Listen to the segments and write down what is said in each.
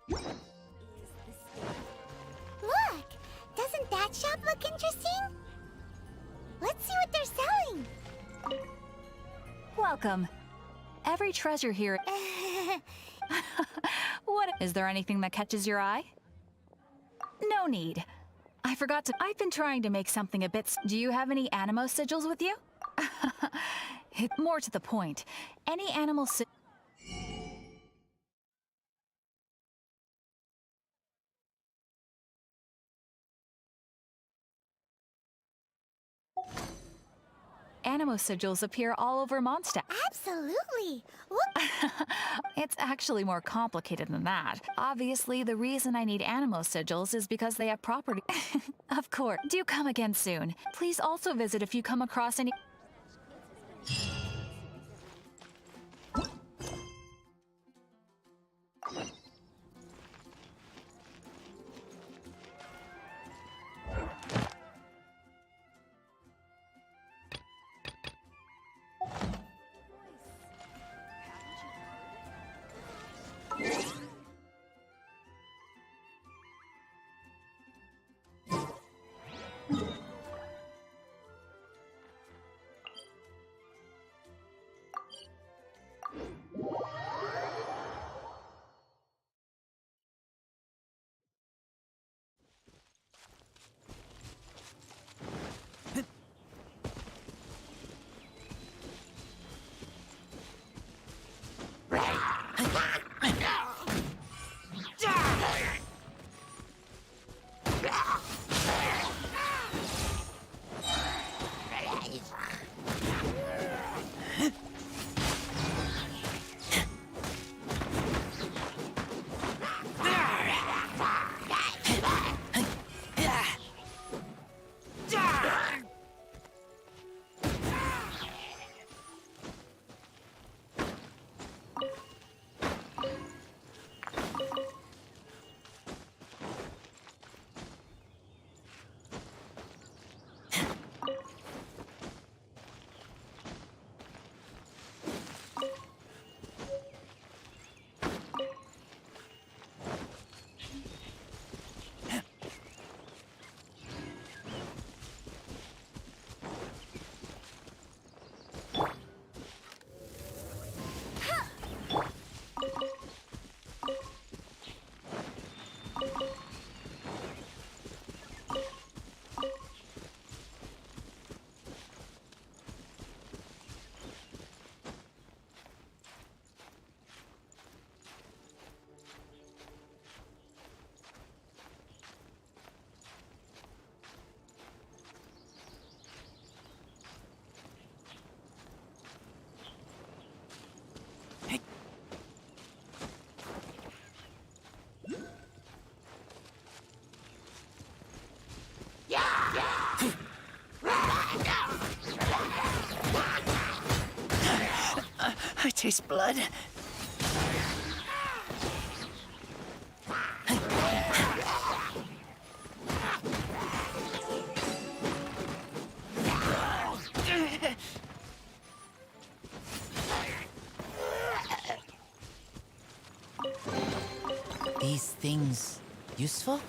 Look! Doesn't that shop look interesting? Let's see what they're selling. Welcome. Every treasure here. What? Is there anything that catches your eye? No need. I forgot to. I've been trying to make something a bit. Do you have any animo sigils with you? More to the point. Any animal sigils. Animo sigils appear all over Mondstadt. Absolutely. Look. It's actually more complicated than that. Obviously, the reason I need animo sigils is because they have property. Of course. Do come again soon. Please also visit if you come across any. I taste blood. These things useful?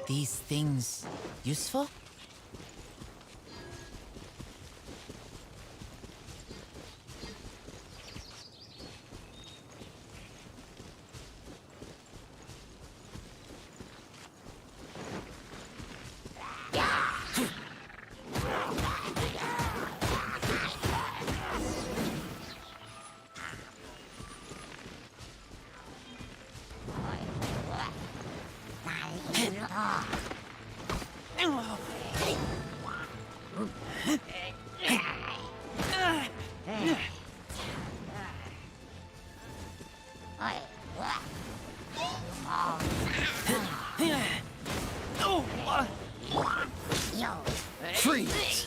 these things useful? Freeze!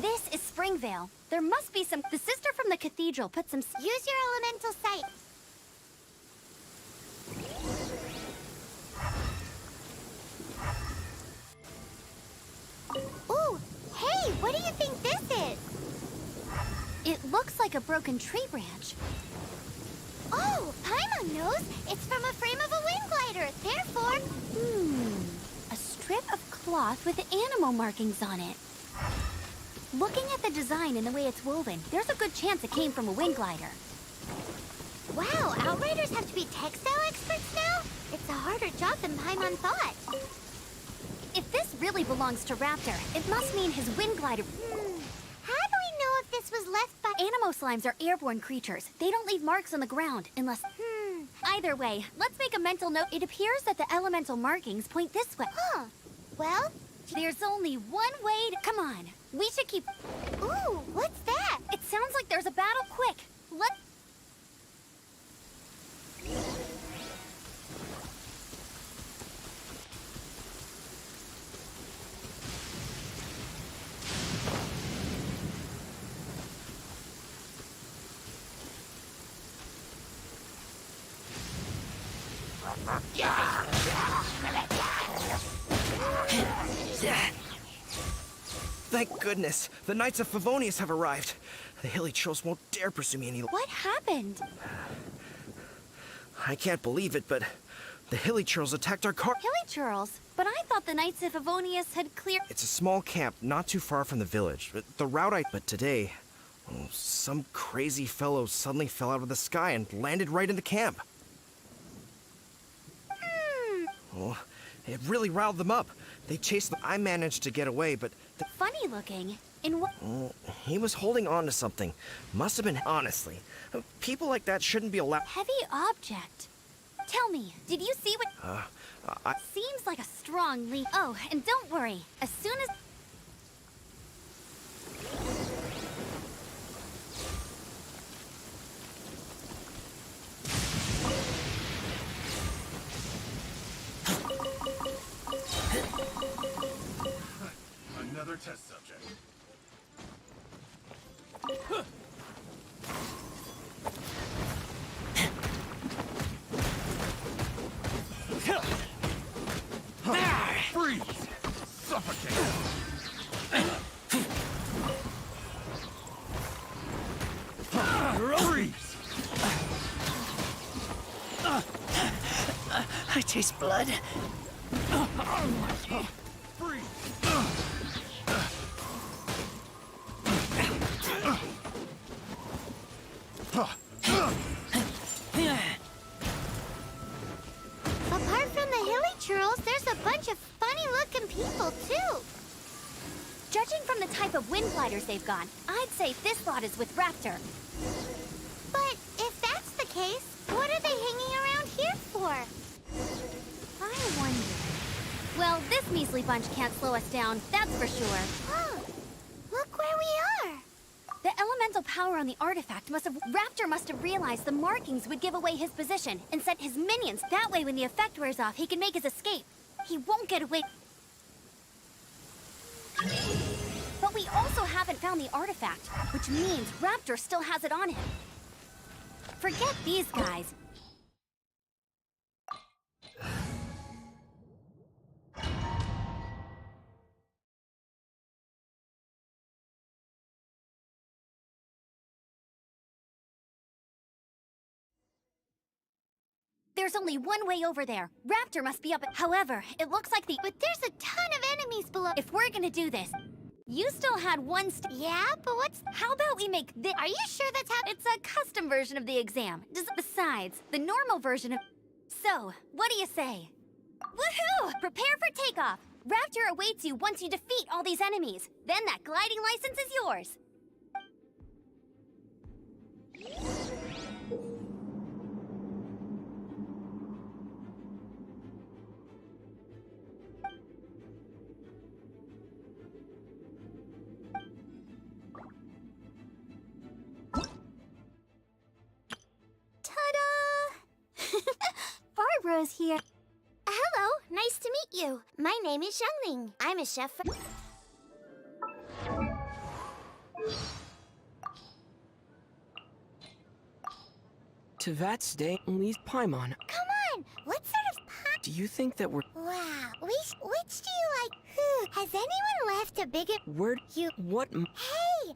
This is Springvale. There must be some... The sister from the cathedral put some... Use your elemental sight. Ooh, hey, what do you think this is? It looks like a broken tree branch. Oh, Paimon knows. It's from a frame of a wind glider. Therefore... A strip of cloth with animal markings on it. Looking at the design and the way it's woven, there's a good chance it came from a wind glider. Wow, Outriders have to be textile experts now? It's a harder job than Paimon thought. If this really belongs to Raptor, it must mean his wind glider... How do we know if this was left by... Animo slimes are airborne creatures. They don't leave marks on the ground unless... Either way, let's make a mental note. It appears that the elemental markings point this way. Huh. Well... There's only one way to... Come on. We should keep... Ooh, what's that? It sounds like there's a battle. Quick. Let... Thank goodness, the Knights of Favonius have arrived. The hilly trolls won't dare pursue me any longer. What happened? I can't believe it, but the hilly trolls attacked our car. Hilly churls? But I thought the Knights of Favonius had cleared... It's a small camp not too far from the village. The route But today, some crazy fellow suddenly fell out of the sky and landed right in the camp. Oh, it really riled them up. They chased them. I managed to get away, but... Funny looking. In what... he was holding on to something. Must have been... Honestly, people like that shouldn't be allowed... Heavy object. Tell me, did you see what... Seems like a strong lead. Oh, and don't worry. As soon as... Another test subject. Freeze! Suffocate! Freeze! I taste blood. Freeze! Apart from the hilly churls, there's a bunch of funny-looking people, too. Judging from the type of wind gliders they've gone, I'd say this lot is with Raptor. But if that's the case, what are they hanging around here for? I wonder... Well, this measly bunch can't slow us down, that's for sure. Huh. Look where we are. The elemental power on the artifact Raptor must have realized the markings would give away his position and sent his minions. That way, when the effect wears off, he can make his escape. He won't get away. But we also haven't found the artifact, which means Raptor still has it on him. Forget these guys. There's only one way over there. Raptor must be up. However, it looks like But there's a ton of enemies below. If we're gonna do this, you still had one Yeah, but what's... How about we make this... Are you sure that's how... It's a custom version of the exam. Besides, the normal version of... So, what do you say? Woohoo! Prepare for takeoff. Raptor awaits you once you defeat all these enemies. Then that gliding license is yours. Barbara's here. Hello, nice to meet you. My name is Xiangling. I'm a chef for... That's day least Paimon. Come on, what sort of pie? Do you think that we're Wow, which do you like? Has anyone left a bigger... word? You... What? Hey!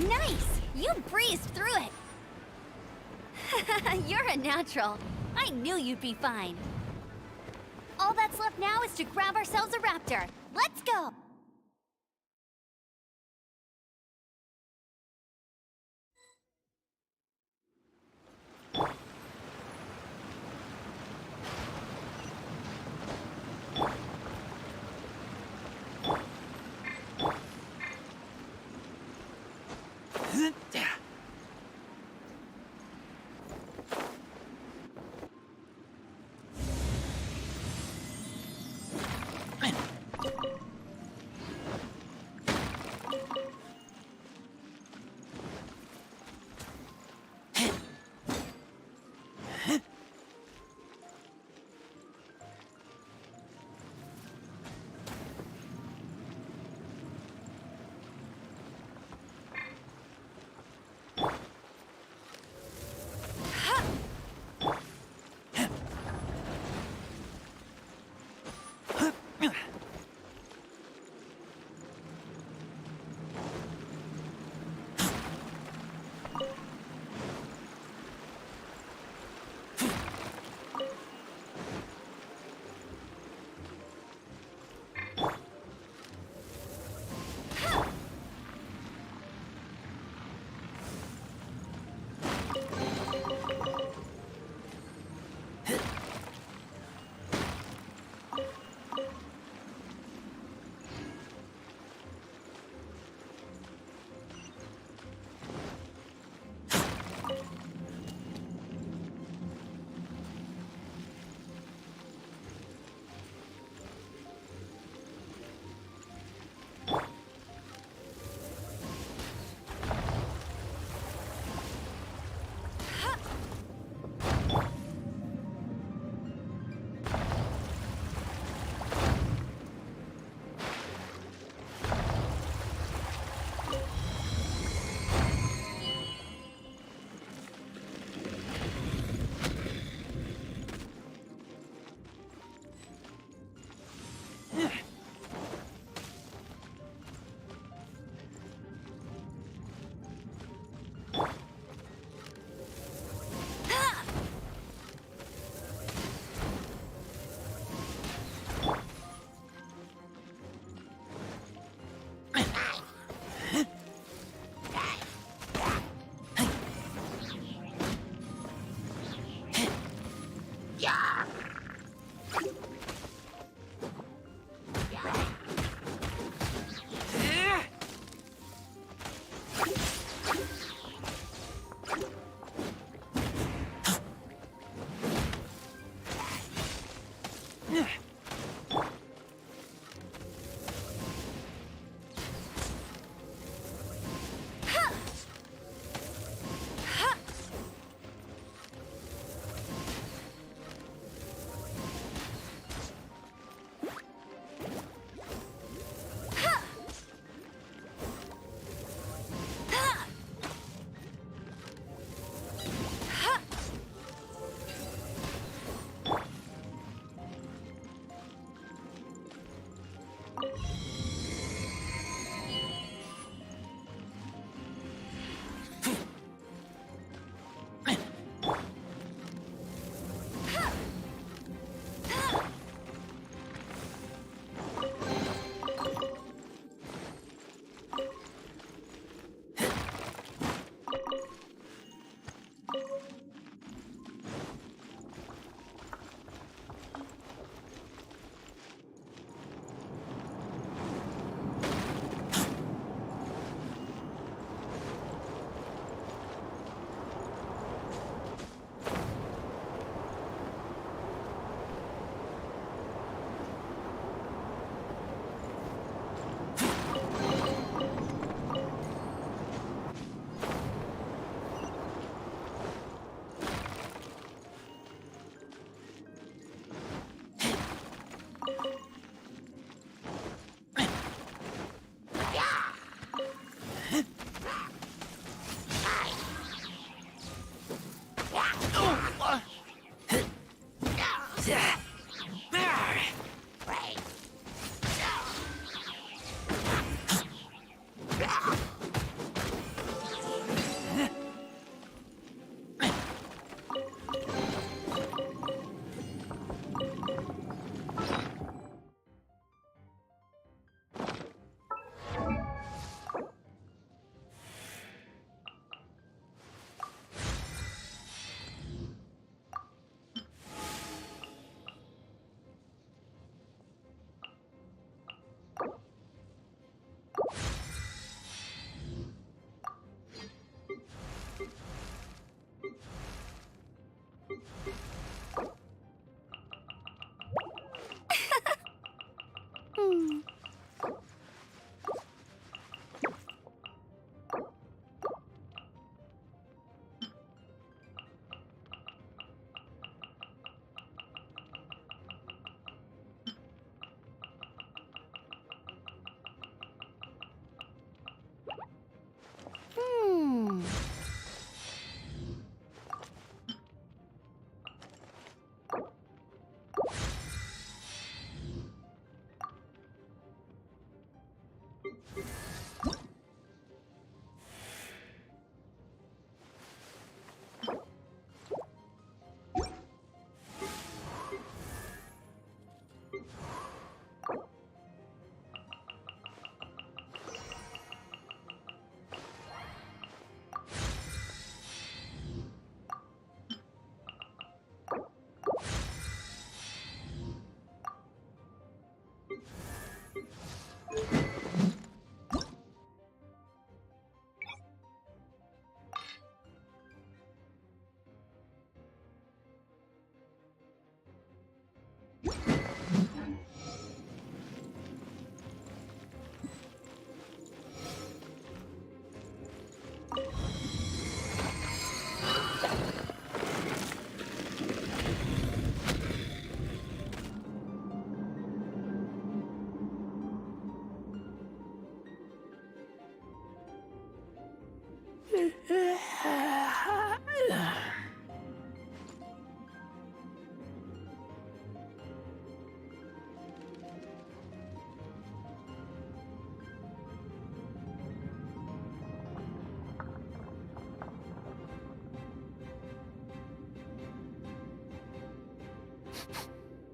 Nice! You breezed through it! You're a natural. I knew you'd be fine. All that's left now is to grab ourselves a raptor. Let's go!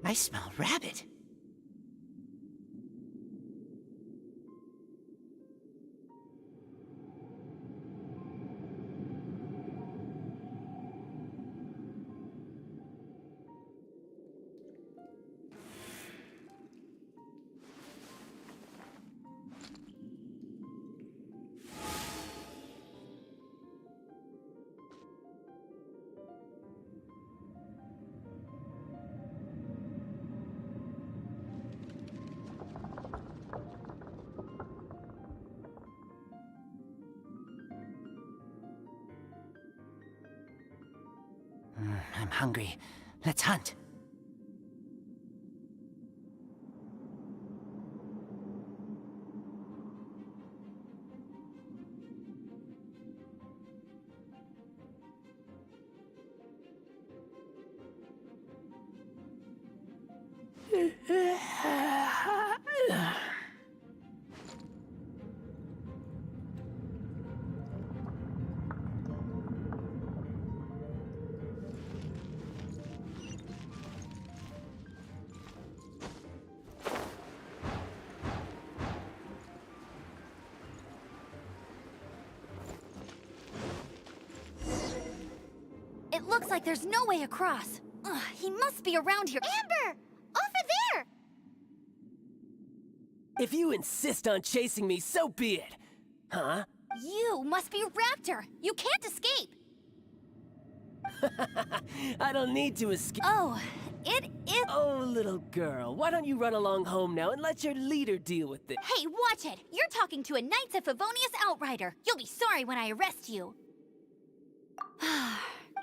I smell rabbit. I'm hungry. Let's hunt. It looks like there's no way across. Ugh, he must be around here. Amber! Over there! If you insist on chasing me, so be it. Huh? You must be Raptor. You can't escape. I don't need to escape. Oh, it is... Oh, little girl, why don't you run along home now and let your leader deal with it? Hey, watch it! You're talking to a Knights of Favonius outrider. You'll be sorry when I arrest you.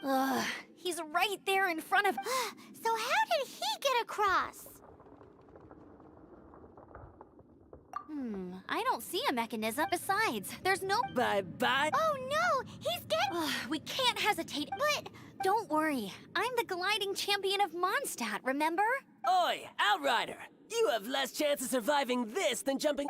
Ugh, he's right there in front of... So how did he get across? I don't see a mechanism. Besides, there's no... Bye-bye. Oh no! He's getting... we can't hesitate, but... Don't worry. I'm the gliding champion of Mondstadt, remember? Oi, outrider! You have less chance of surviving this than jumping...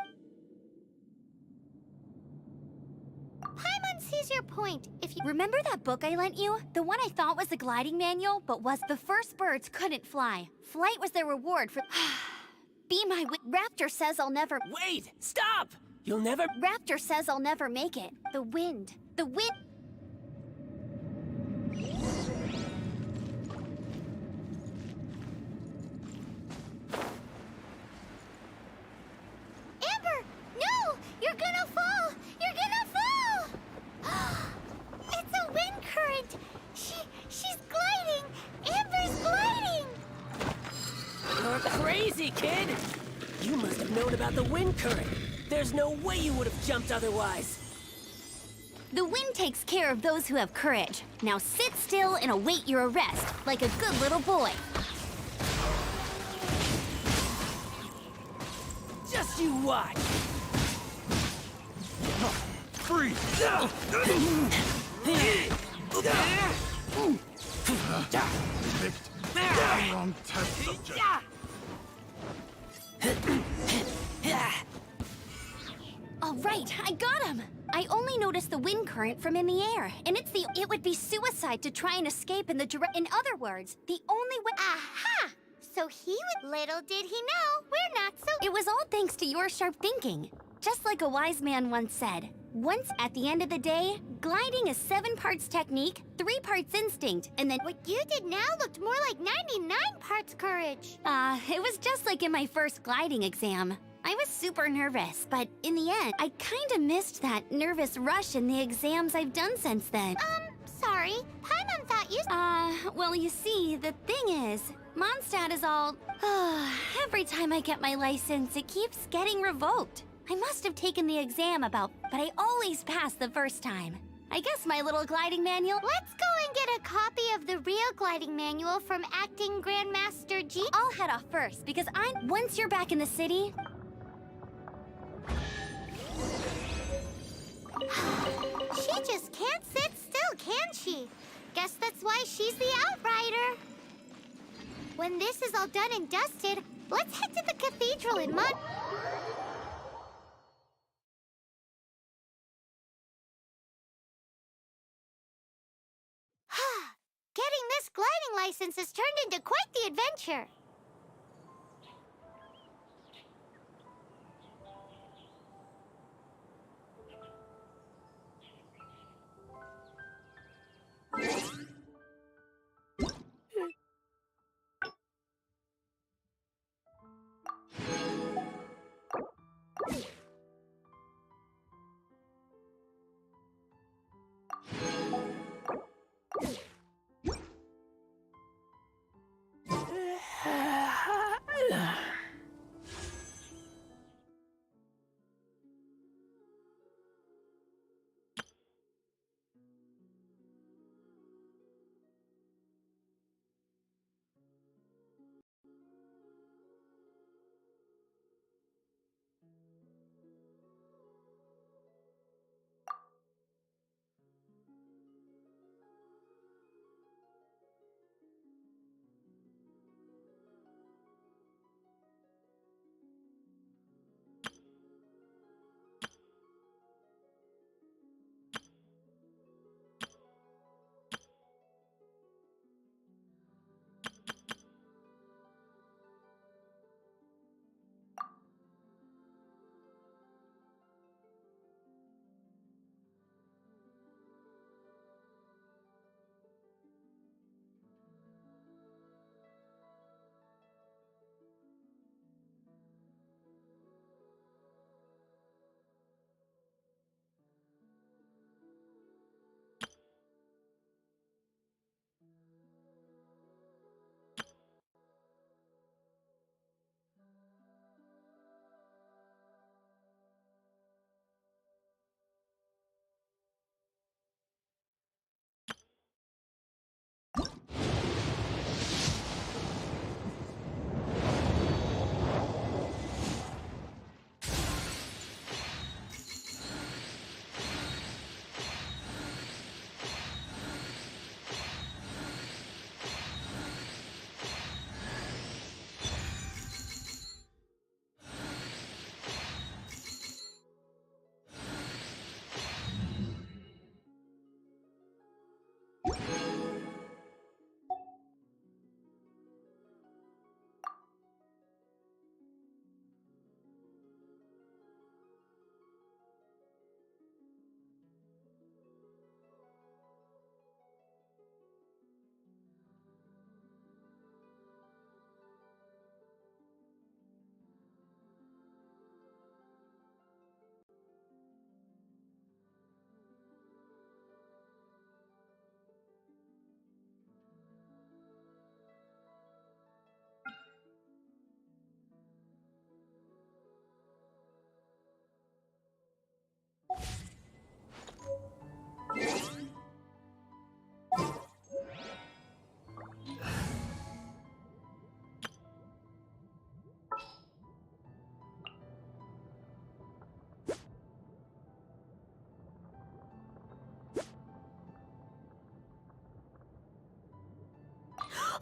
Paimon sees your point. If you... Remember that book I lent you? The one I thought was the gliding manual, but was the first birds couldn't fly. Flight was their reward for... Be my Raptor says I'll never... Wait! Stop! You'll never... Raptor says I'll never make it. The wind. The wind... Amber! No! You're gonna fall! You're gonna fall! It's a wind current! She's gliding! Amber's gliding! You're crazy, kid! You must have known about the wind current. There's no way you would have jumped otherwise. The wind takes care of those who have courage. Now sit still and await your arrest, like a good little boy. Just you watch! Freeze! Picked the wrong test subject. All right, I got him. I only noticed the wind current from in the air, and it would be suicide to try and escape in the In other words, the only way... Aha! So he would... Little did he know, we're not so... It was all thanks to your sharp thinking. Just like a wise man once said, once at the end of the day, gliding is 7 parts technique, 3 parts instinct, and then... What you did now looked more like 99 parts courage. It was just like in my first gliding exam. I was super nervous, but in the end, I kinda missed that nervous rush in the exams I've done since then. Sorry. Paimon thought you... well, you see, the thing is, Mondstadt is all... every time I get my license, it keeps getting revoked. I must have taken the exam but I always pass the first time. I guess my little gliding manual... Let's go and get a copy of the real gliding manual from Acting Grandmaster G. I'll head off first, because once you're back in the city... She just can't sit still, can she? Guess that's why she's the outrider. When this is all done and dusted, let's head to the cathedral in Mon... Getting this gliding license has turned into quite the adventure.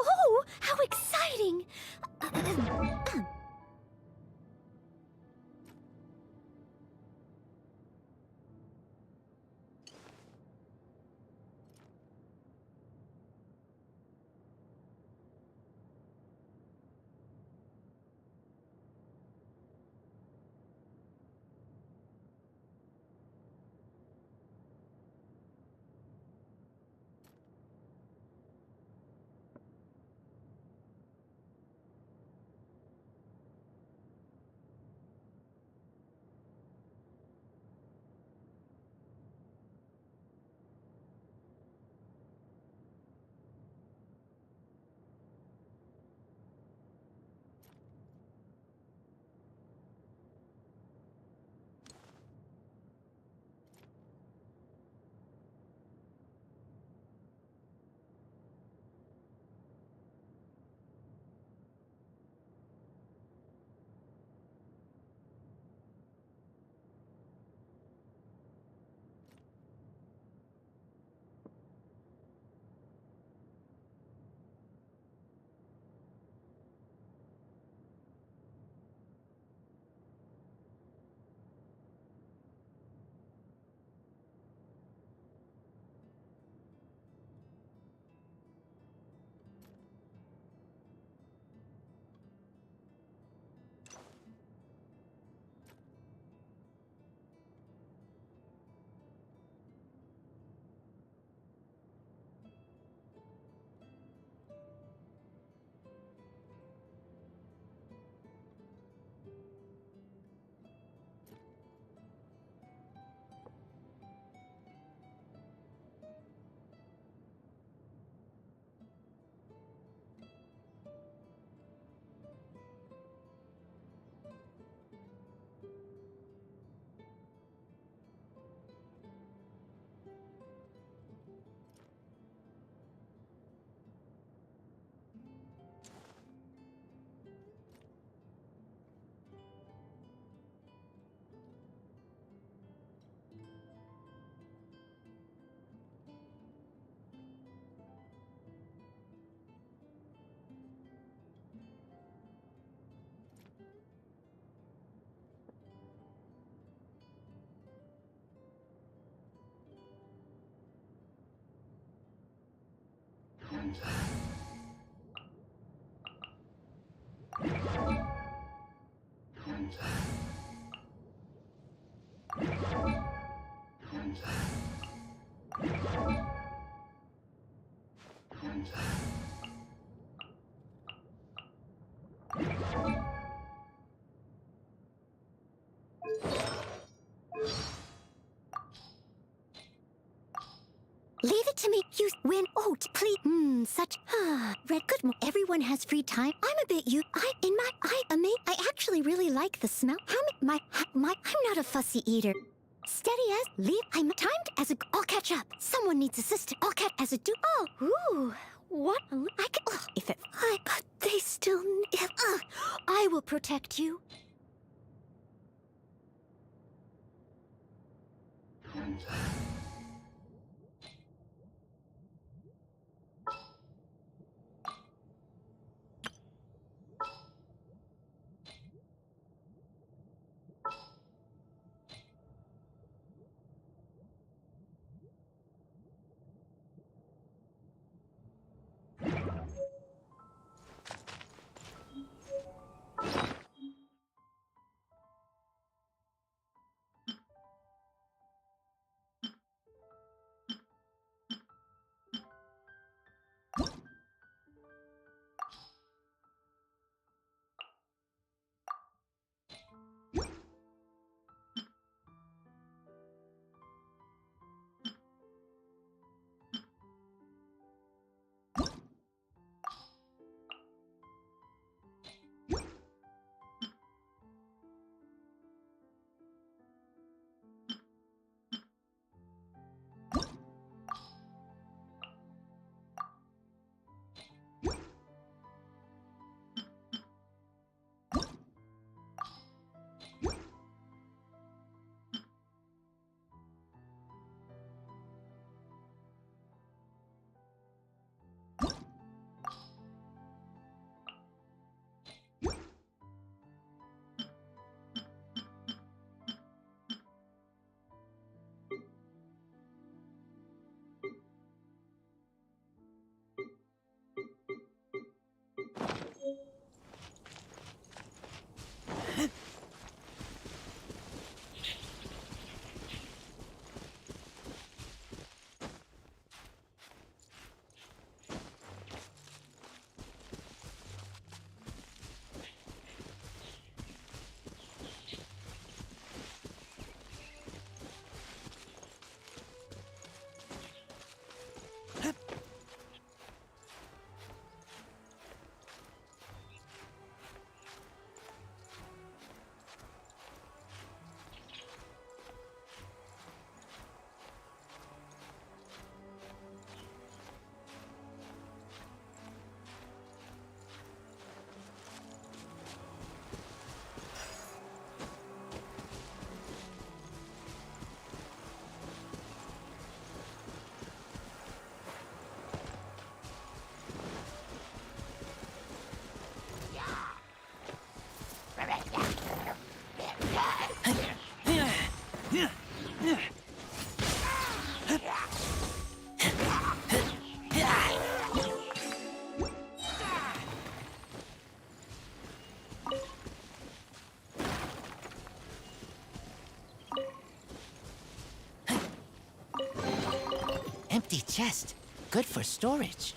Oh, how exciting! Leave it to me. You win. Oh, please. Such. Red. Good. Everyone has free time. I'm a bit I actually really like the smell. I'm not a fussy eater. Steady as leave. I'm timed as a. I'll catch up. Someone needs assistance. I'll catch as a do. Oh, ooh. What? I can. If it. But they still. I will protect you. Empty chest. Good for storage.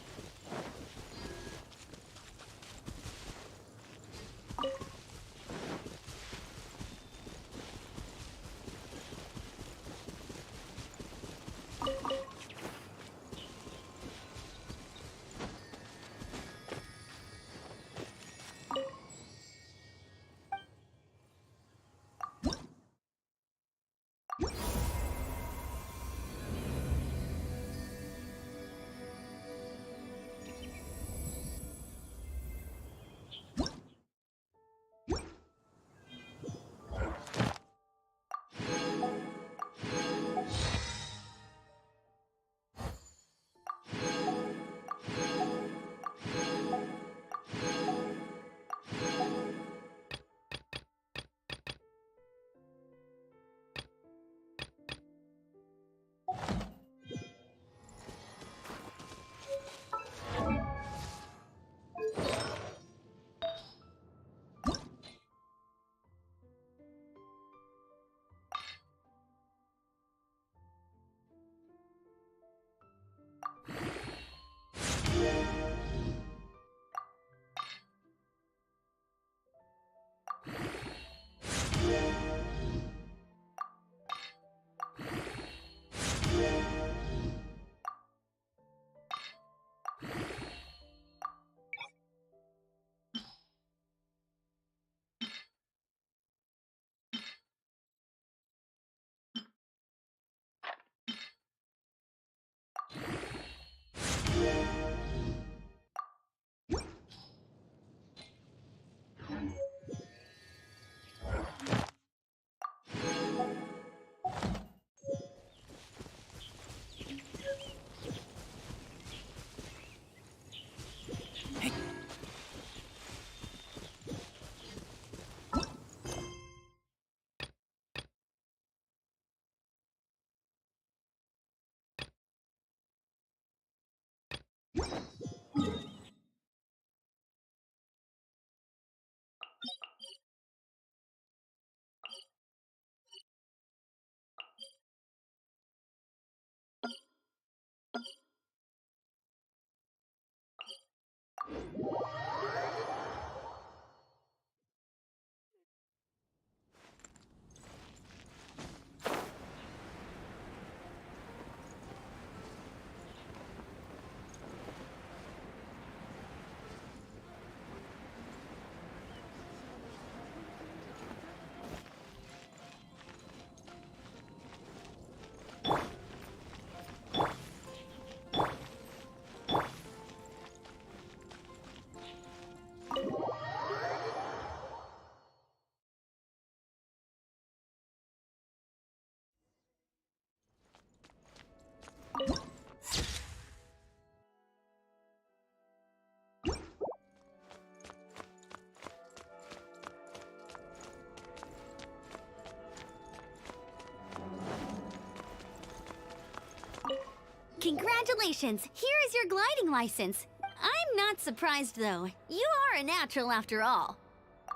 Congratulations! Here is your gliding license. I'm not surprised, though. You are a natural after all.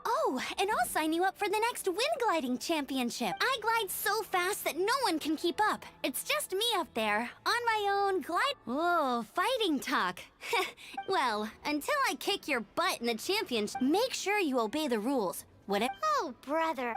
Oh, and I'll sign you up for the next wind gliding championship. I glide so fast that no one can keep up. It's just me up there, on my own, glide... Whoa, fighting talk. Well, until I kick your butt in the championship, make sure you obey the rules. Whatever... Oh, brother.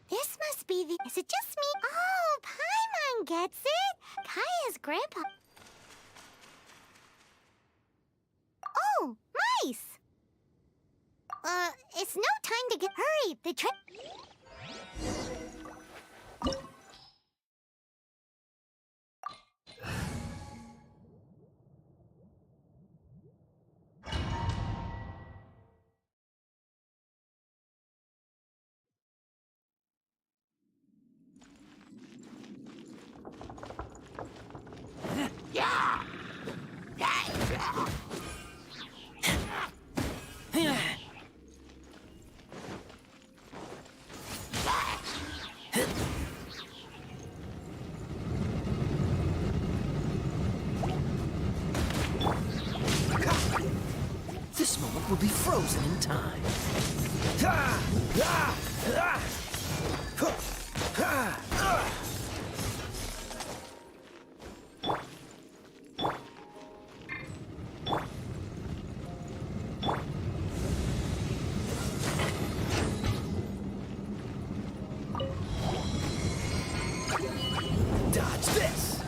This must be the... Is it just me? Oh, Paimon gets it. Kaya's grandpa... Oh, mice! It's no time to get... Hurry, the train... This moment will be frozen in time. Dodge this!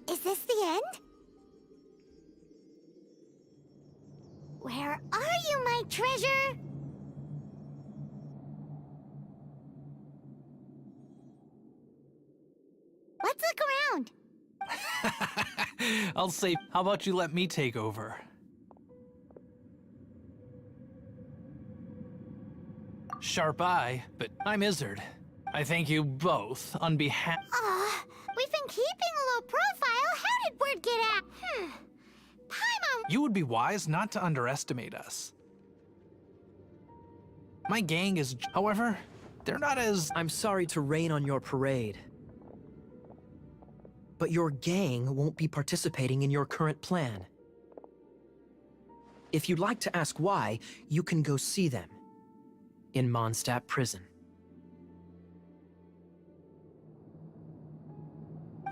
Is this the end? Where are you, my treasure? Let's look around. I'll say, how about you let me take over? Sharp eye, but I'm Izzard. I thank you both on behalf... We've been keeping a low profile. How did word get out? Paimon... You would be wise not to underestimate us. My gang is... However, they're not as... I'm sorry to rain on your parade, but your gang won't be participating in your current plan. If you'd like to ask why, you can go see them in Mondstadt prison.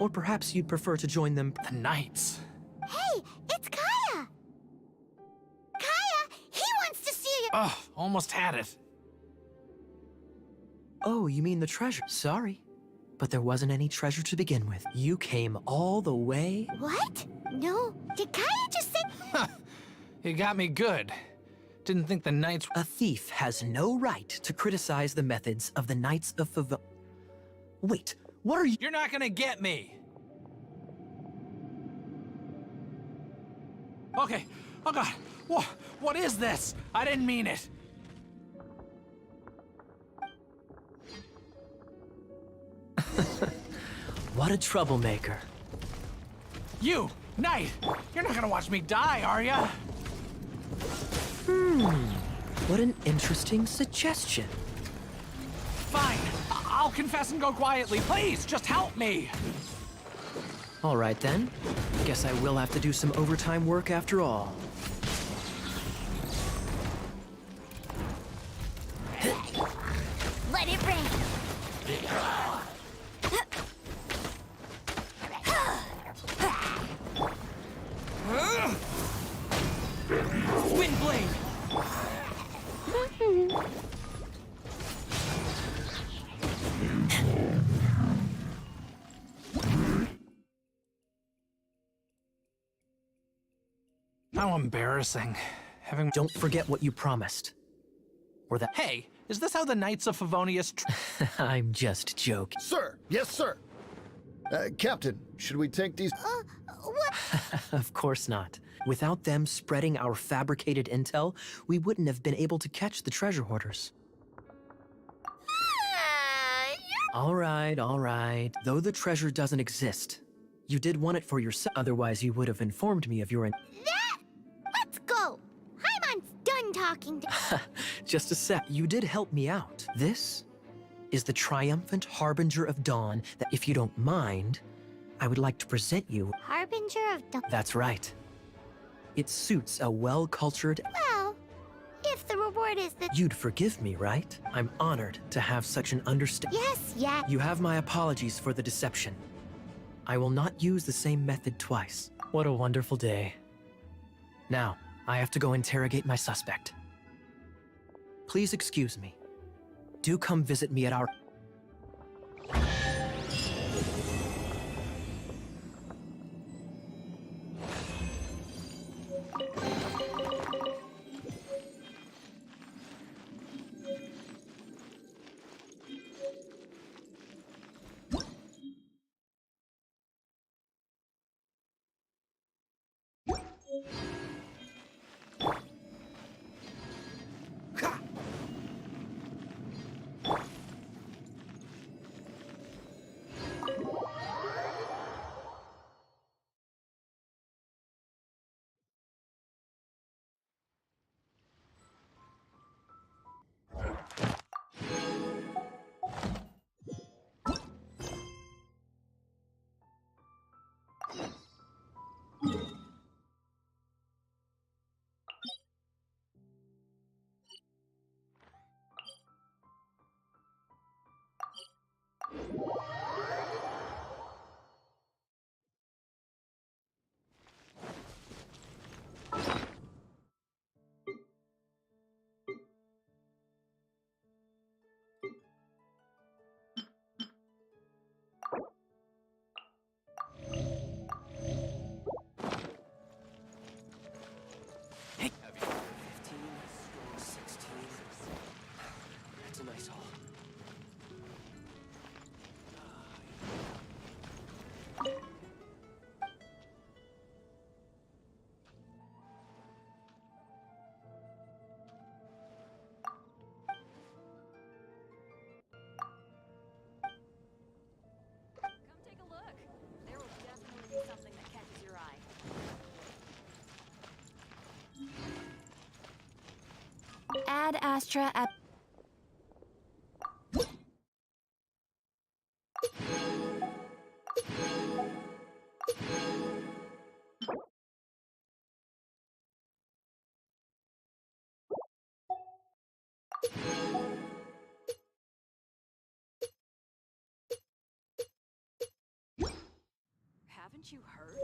Or perhaps you'd prefer to join them. The Knights. Hey, it's Kaya! Kaya, he wants to see you! Ugh, almost had it. Oh, you mean the treasure? Sorry, but there wasn't any treasure to begin with. You came all the way? What? No, did Kaya just say... You got me good. Didn't think the Knights... A thief has no right to criticize the methods of the Knights of Favon. Wait, what are you... You're not gonna get me. Okay. Oh God. What is this? I didn't mean it. What a troublemaker. You, Knight, you're not gonna watch me die, are ya? What an interesting suggestion. Fine. I'll confess and go quietly. Please, just help me. All right then. Guess I will have to do some overtime work after all. Let it rain! Wind blade! How embarrassing. Having... Don't forget what you promised. Or that... Hey, is this how the Knights of Favonius... I'm just joking. Sir, yes, sir. Captain, should we take these? What? Of course not. Without them spreading our fabricated intel, we wouldn't have been able to catch the treasure hoarders. All right. Though the treasure doesn't exist, you did want it for yourself. Otherwise, you would have informed me of your... Let's go! Paimon's done talking to... Just a sec. You did help me out. This is the triumphant harbinger of dawn that, if you don't mind, I would like to present you. Harbinger of dawn. That's right. It suits a well-cultured... Well, if the reward is that. You'd forgive me, right? I'm honored to have such an understanding. Yes, yes. You have my apologies for the deception. I will not use the same method twice. What a wonderful day. Now, I have to go interrogate my suspect. Please excuse me. Do come visit me at our... Add Astra at... Haven't you heard?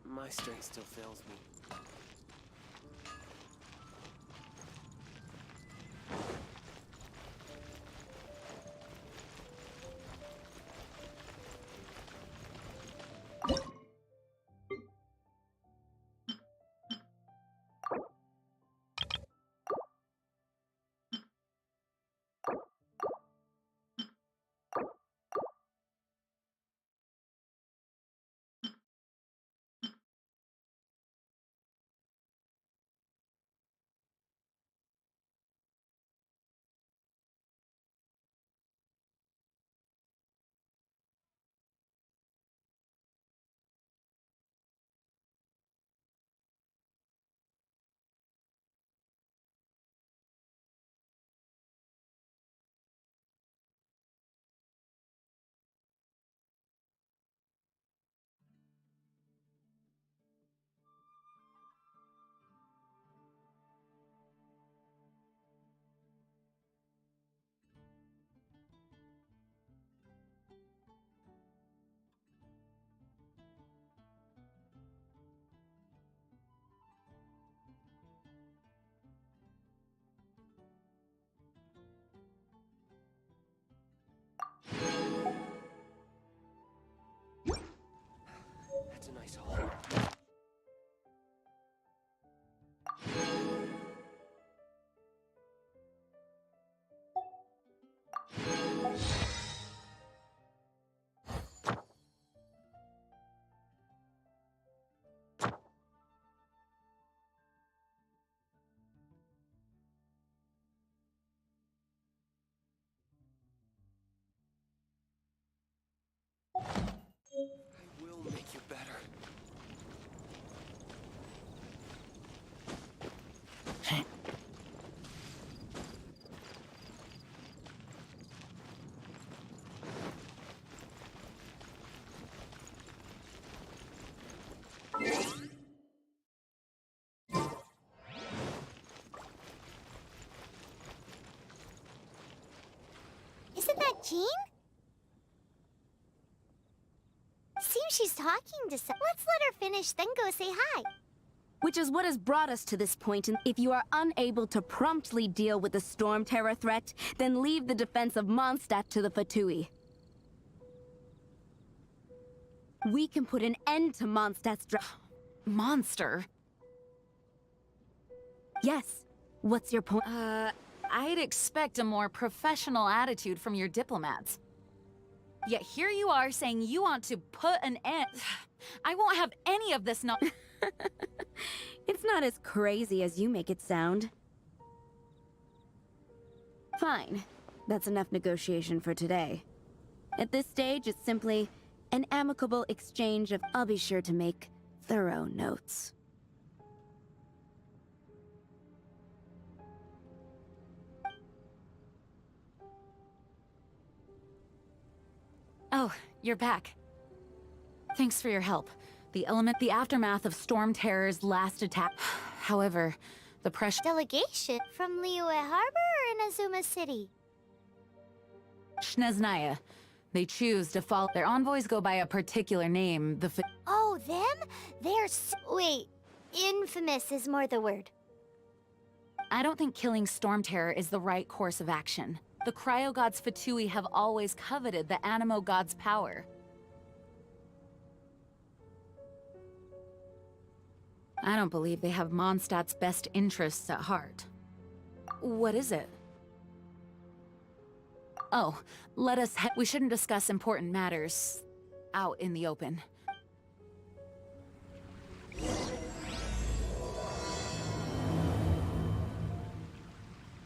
My strength still fails me. Jean? Seems she's talking to some. Let's let her finish, then go say hi. Which is what has brought us to this point, and if you are unable to promptly deal with the storm terror threat, then leave the defense of Mondstadt to the Fatui. We can put an end to Mondstadt's Monster? Yes. What's your point? I'd expect a more professional attitude from your diplomats. Yet here you are saying you want to put an end. I won't have any of this It's not as crazy as you make it sound. Fine. That's enough negotiation for today. At this stage, it's simply an amicable exchange of... I'll be sure to make thorough notes. Oh, you're back. Thanks for your help. The aftermath of Storm Terror's last attack. However, the pressure... Delegation from Liyue Harbor or Inazuma City? Snezhnaya. They choose to follow... Their envoys go by a particular name, Oh, them? Wait, infamous is more the word. I don't think killing Storm Terror is the right course of action. The Cryo Gods Fatui have always coveted the Animo God's power. I don't believe they have Mondstadt's best interests at heart. What is it? Oh, we shouldn't discuss important matters out in the open.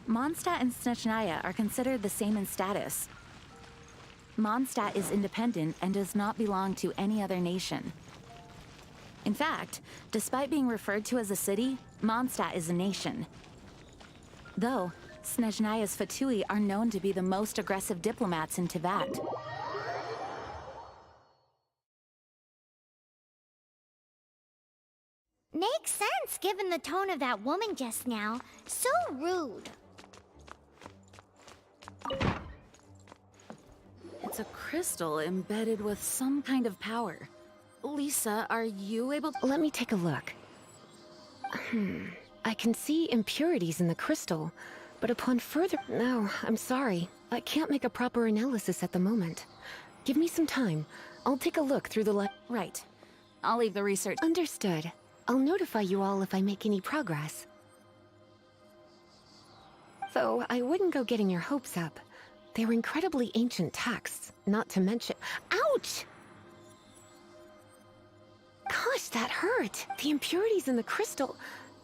Mondstadt and Snezhnaya are considered the same in status. Mondstadt is independent and does not belong to any other nation. In fact, despite being referred to as a city, Mondstadt is a nation. Though, Snezhnaya's Fatui are known to be the most aggressive diplomats in Tibet. Makes sense, given the tone of that woman just now. So rude. It's a crystal embedded with some kind of power. Lisa, are you able to... Let me take a look. I can see impurities in the crystal, but upon further... No, I'm sorry. I can't make a proper analysis at the moment. Give me some time. I'll take a look through the light. Right. I'll leave the research... Understood. I'll notify you all if I make any progress. Though, I wouldn't go getting your hopes up. They were incredibly ancient texts, not to mention... Ouch! Gosh, that hurt. The impurities in the crystal...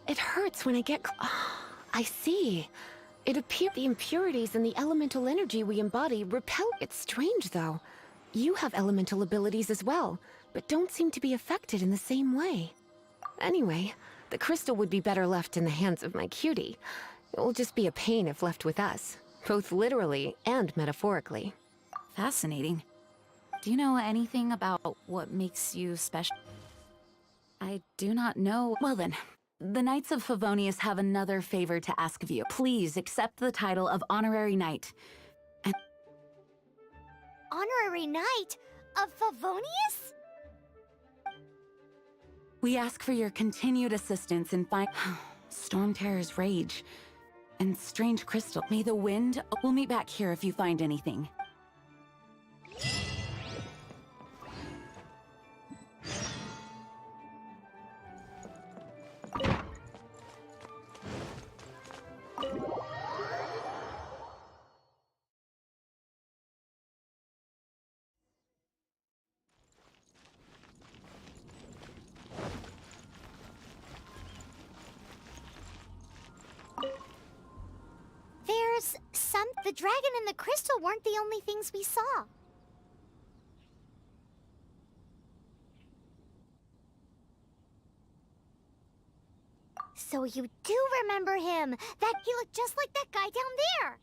It hurts when I get... Oh, I see. It appears the impurities and the elemental energy we embody repel... It's strange, though. You have elemental abilities as well, but don't seem to be affected in the same way. Anyway, the crystal would be better left in the hands of my cutie. It will just be a pain if left with us, both literally and metaphorically. Fascinating. Do you know anything about what makes you special? I do not know. Well then, the Knights of Favonius have another favor to ask of you. Please accept the title of Honorary Knight. And Honorary Knight of Favonius? we ask for your continued assistance in Storm Terror's rage and strange crystal. May the wind... We'll meet back here if you find anything. The dragon and the crystal weren't the only things we saw. So you do remember him! That he looked just like that guy down there!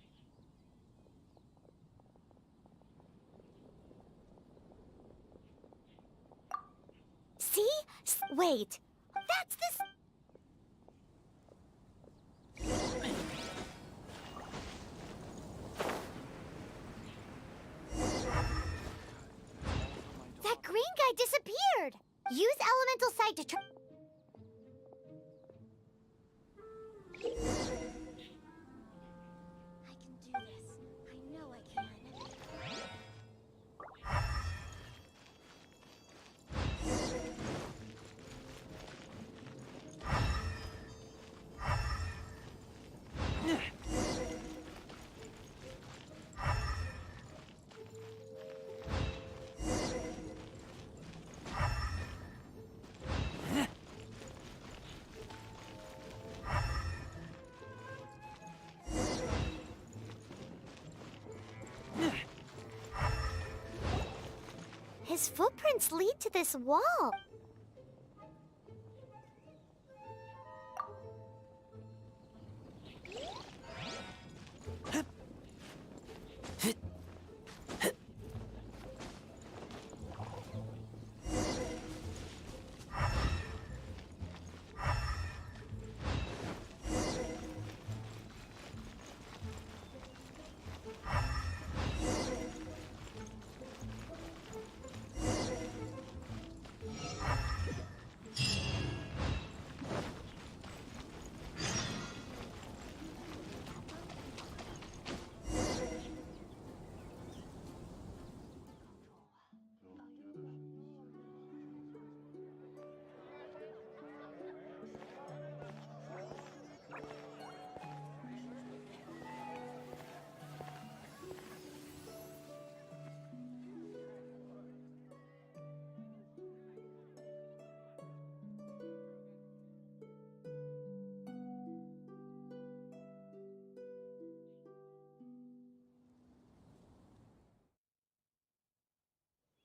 See? Wait. That's this... green guy disappeared. Use elemental sight to try. I can do this. I know I can. His footprints lead to this wall.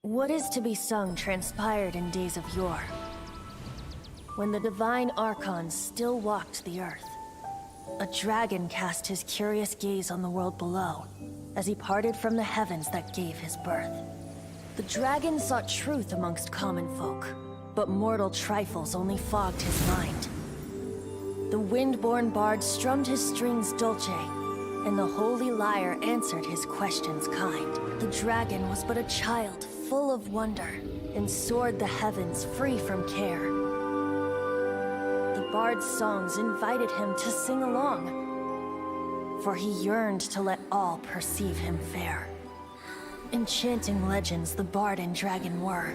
What is to be sung transpired in days of yore, when the divine archons still walked the earth. A dragon cast his curious gaze on the world below, as he parted from the heavens that gave his birth. The dragon sought truth amongst common folk, but mortal trifles only fogged his mind. The wind-born bard strummed his strings dulce, and the holy lyre answered his questions kind. The dragon was but a child, full of wonder, and soared the heavens free from care. The bard's songs invited him to sing along, for he yearned to let all perceive him fair. Enchanting legends the bard and dragon were,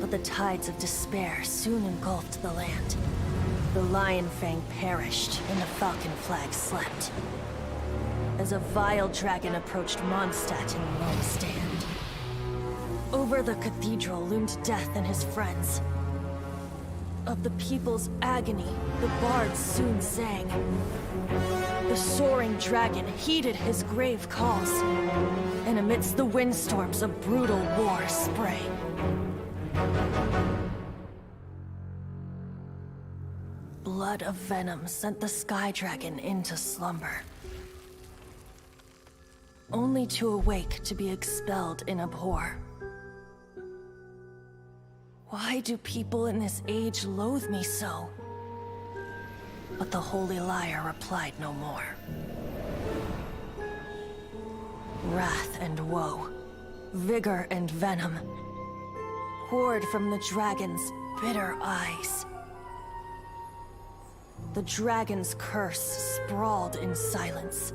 but the tides of despair soon engulfed the land. The lion fang perished, and the falcon flag slept, as a vile dragon approached Mondstadt in lone stand. Over the cathedral loomed death and his friends. Of the people's agony, the bards soon sang. The soaring dragon heeded his grave calls, and amidst the windstorms a brutal war sprang. Blood of venom sent the sky dragon into slumber, only to awake to be expelled in abhor. Why do people in this age loathe me so? But the holy lyre replied no more. Wrath and woe, vigor and venom, poured from the dragon's bitter eyes. The dragon's curse sprawled in silence,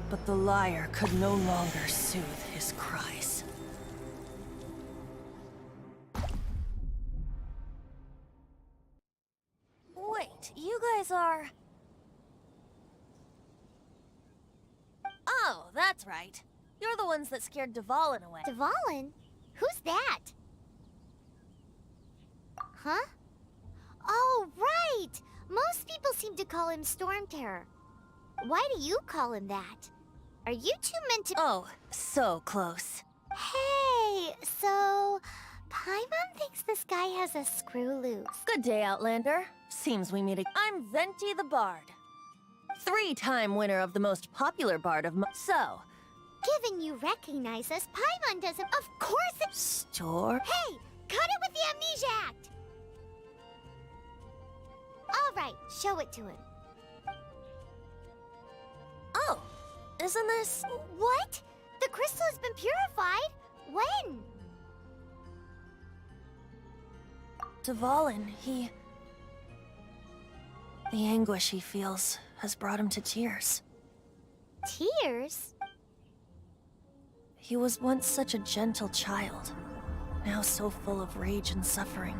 but the lyre could no longer soothe his cries. Wait, you guys are... Oh, that's right. You're the ones that scared Dvalin away. Dvalin? Who's that? Huh? Oh, right! Most people seem to call him Storm Terror. Why do you call him that? Are you two meant to... Oh, so close. Hey, so... Paimon thinks this guy has a screw loose. Good day, Outlander. Seems we meet again. I'm Venti the Bard. 3-time winner of the most popular bard of So... Given you recognize us, Paimon doesn't... Of course it... Store? Hey! Cut it with the Amnesia Act! All right, show it to him. Oh, isn't this... What? The crystal has been purified? When? Dvalin, the anguish he feels has brought him to tears. Tears? He was once such a gentle child, now so full of rage and suffering.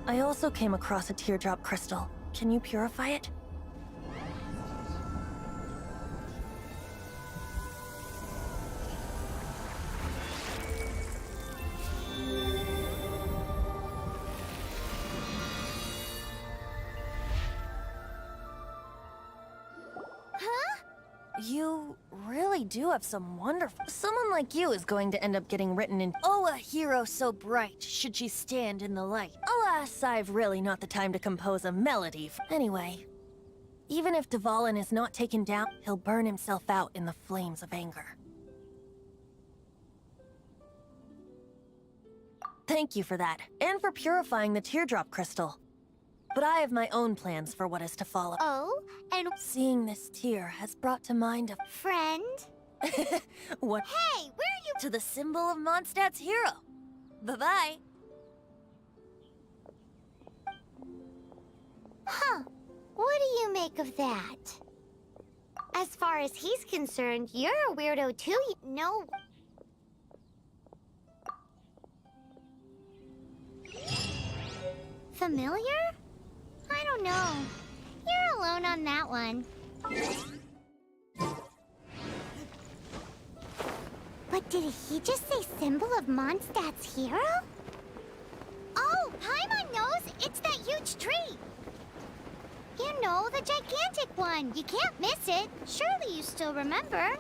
I also came across a teardrop crystal. Can you purify it? You really do have some wonderful... Someone like you is going to end up getting written in... Oh, a hero so bright, should she stand in the light. Alas, I've really not the time to compose a melody. Anyway, even if Dvalin is not taken down, he'll burn himself out in the flames of anger. Thank you for that, and for purifying the teardrop crystal. But I have my own plans for what is to follow. Oh, and Seeing this tear has brought to mind a... friend? What? Hey, where are you? To the symbol of Mondstadt's hero. Bye-bye. Huh. What do you make of that? As far as he's concerned, you're a weirdo too. No. Familiar? I don't know. You're alone on that one. But did he just say symbol of Mondstadt's hero? Oh, Paimon knows! It's that huge tree! You know, the gigantic one. You can't miss it. Surely you still remember.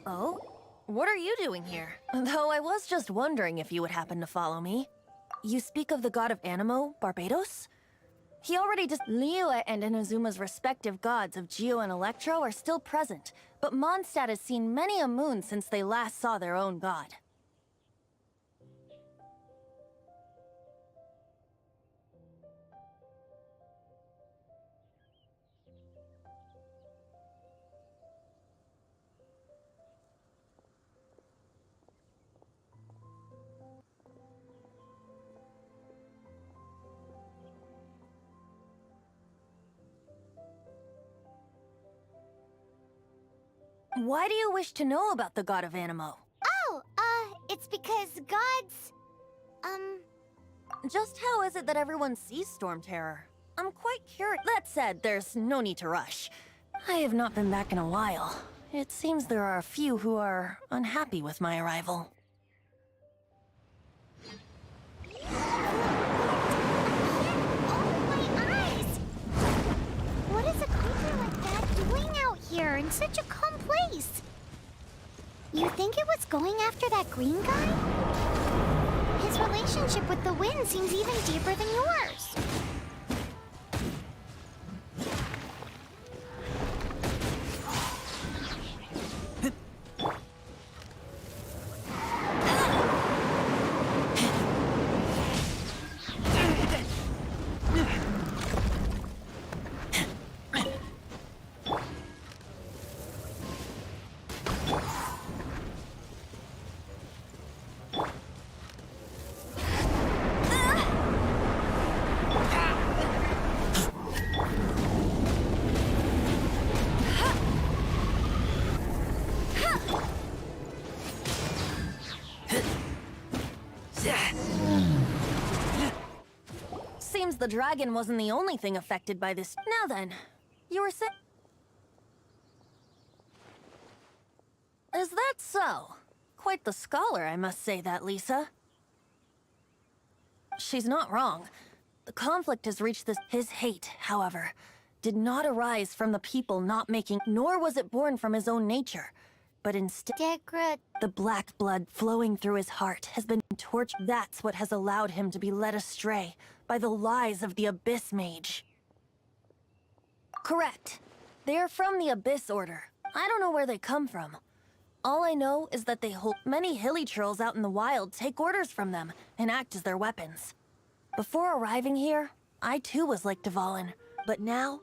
Oh? What are you doing here? Though I was just wondering if you would happen to follow me. You speak of the god of Animo, Barbados? He already Liyue and Inazuma's respective gods of Geo and Electro are still present, but Mondstadt has seen many a moon since they last saw their own god. Why do you wish to know about the god of Animo? Oh, it's because gods... Just how is it that everyone sees Storm Terror? I'm quite curious. That said, there's no need to rush. I have not been back in a while. It seems there are a few who are unhappy with my arrival. What is a creature like that doing out here in such a calm place? You think it was going after that green guy? His relationship with the wind seems even deeper than yours. Seems the dragon wasn't the only thing affected by this. Now then, you were saying... Is that so? Quite the scholar, I must say that, Lisa. She's not wrong. The conflict has reached this... His hate, however, did not arise from the people not making... Nor was it born from his own nature. But instead... The black blood flowing through his heart has been tortured. That's what has allowed him to be led astray by the lies of the Abyss Mage. Correct. They are from the Abyss Order. I don't know where they come from. All I know is that they hold... Many hilly trolls out in the wild take orders from them and act as their weapons. Before arriving here, I too was like Dvalin. But now,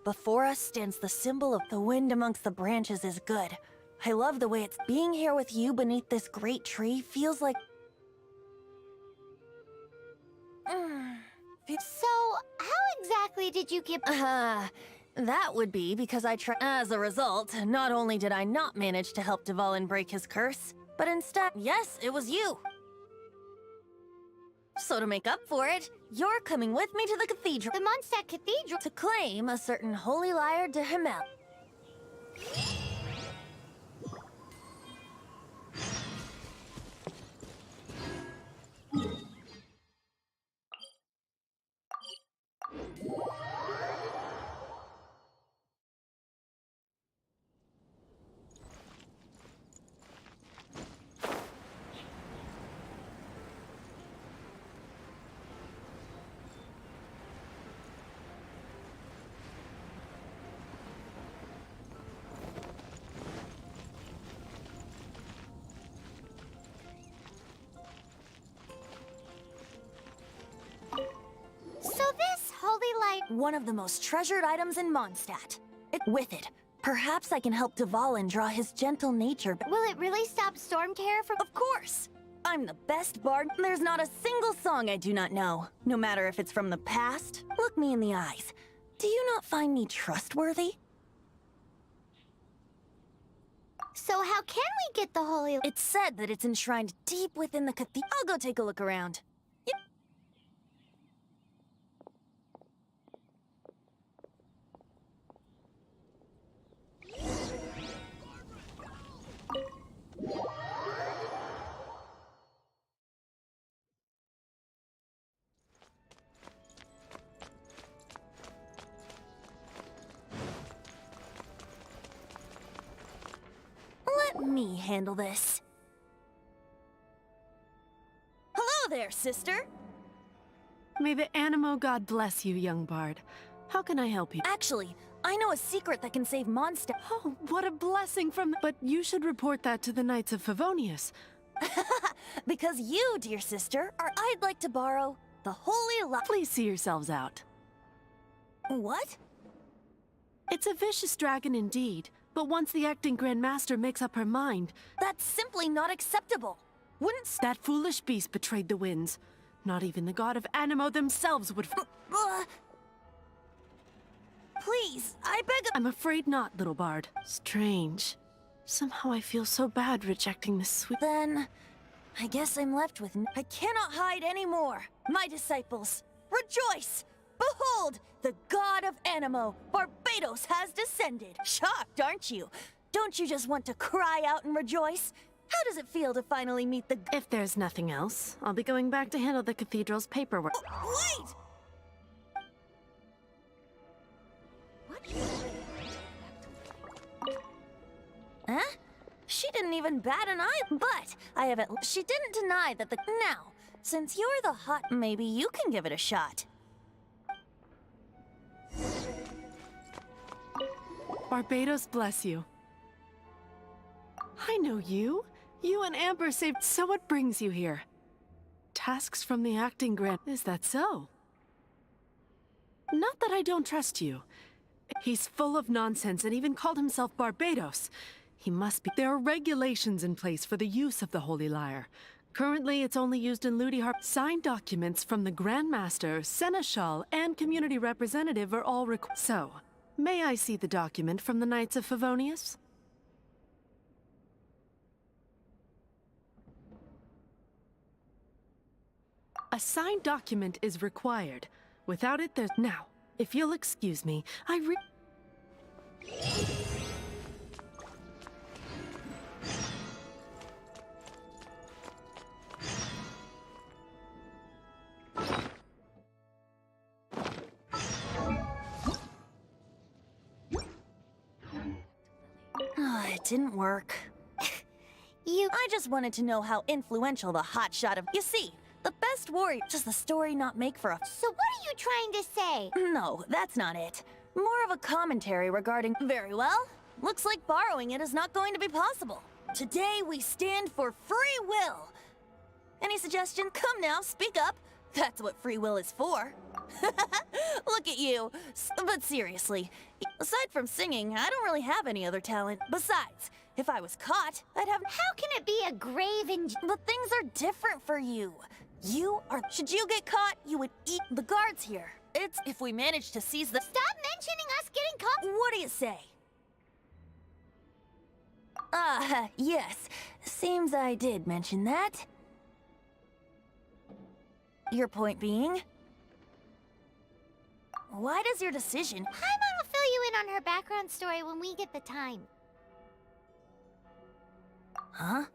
before us stands the symbol of the wind amongst the branches is good. I love the way it's being here with you beneath this great tree feels like... So, how exactly did you get... That would be because I tried. As a result, not only did I not manage to help Dvalin break his curse, but instead, yes, it was you. So to make up for it, you're coming with me to the cathedral. The Mondstadt Cathedral? To claim a certain holy lyre de Himmel. So this holy light... One of the most treasured items in Mondstadt. With it, perhaps I can help Dvalin draw his gentle nature. Will it really stop Storm Terror from... Of course! I'm the best bard. There's not a single song I do not know. No matter if it's from the past. Look me in the eyes. Do you not find me trustworthy? So how can we get the holy... It's said that it's enshrined deep within the cathedral. I'll go take a look around. Yep. Let me handle this. Hello there, sister. May the Animo God bless you, young bard. How can I help you? Actually, I know a secret that can save Mondstadt. Oh, what a blessing from... But you should report that to the Knights of Favonius. Because you, dear sister, I'd like to borrow the holy Please see yourselves out. What? It's a vicious dragon indeed, but once the acting Grand Master makes up her mind... That's simply not acceptable. Wouldn't... That foolish beast betrayed the winds. Not even the god of Animo themselves would... Please, I beg of... I'm afraid not, little bard. Strange. Somehow I feel so bad rejecting this sweet... Then, I guess I'm left with... I cannot hide anymore. My disciples, rejoice! Behold, the god of Animo, Barbados, has descended. Shocked, aren't you? Don't you just want to cry out and rejoice? How does it feel to finally meet the... If there's nothing else, I'll be going back to handle the cathedral's paperwork. Wait! What? Huh? She didn't even bat an eye, but I have she didn't deny that the... Now, since you're the hot... Maybe you can give it a shot. Barbados bless you. I know you. You and Amber saved... So what brings you here? Tasks from the acting Grand... Is that so? Not that I don't trust you. He's full of nonsense and even called himself Barbados. He must be... There are regulations in place for the use of the Holy Lyre. Currently, it's only used in Ludi Harp. Signed documents from the Grand Master, Seneschal, and Community Representative are all required. So, may I see the document from the Knights of Favonius? A signed document is required. Without it, there's... Now, if you'll excuse me, It didn't work. I just wanted to know how influential the hotshot of... You see, the best warrior... Does the story not make for a... So what are you trying to say? No, that's not it. More of a commentary regarding... Very well. Looks like borrowing it is not going to be possible. Today we stand for free will. Any suggestion? Come now, speak up. That's what free will is for. Look at you. But seriously, aside from singing, I don't really have any other talent. Besides, if I was caught, I'd have... How can it be a grave in... But things are different for you. You are... Should you get caught, you would eat the guards here. It's if we manage to seize the... Stop mentioning us getting caught! What do you say? Yes. Seems I did mention that. Your point being? Why does your decision... Paimon will fill you in on her background story when we get the time. Huh?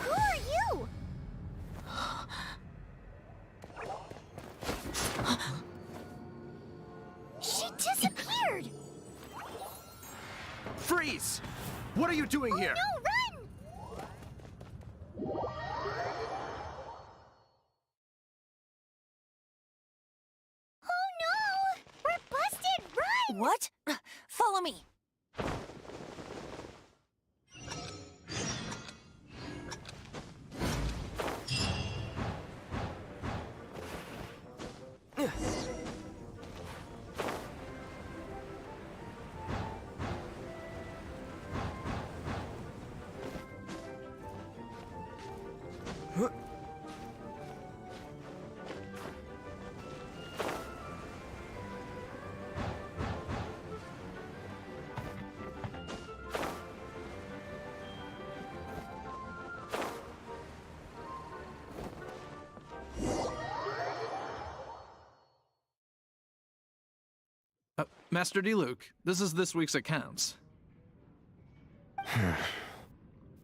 Who are you? She disappeared! Freeze! What are you doing here? No, run! Oh no! We're busted! Run! What? Follow me. Master D-Luke, this is this week's accounts.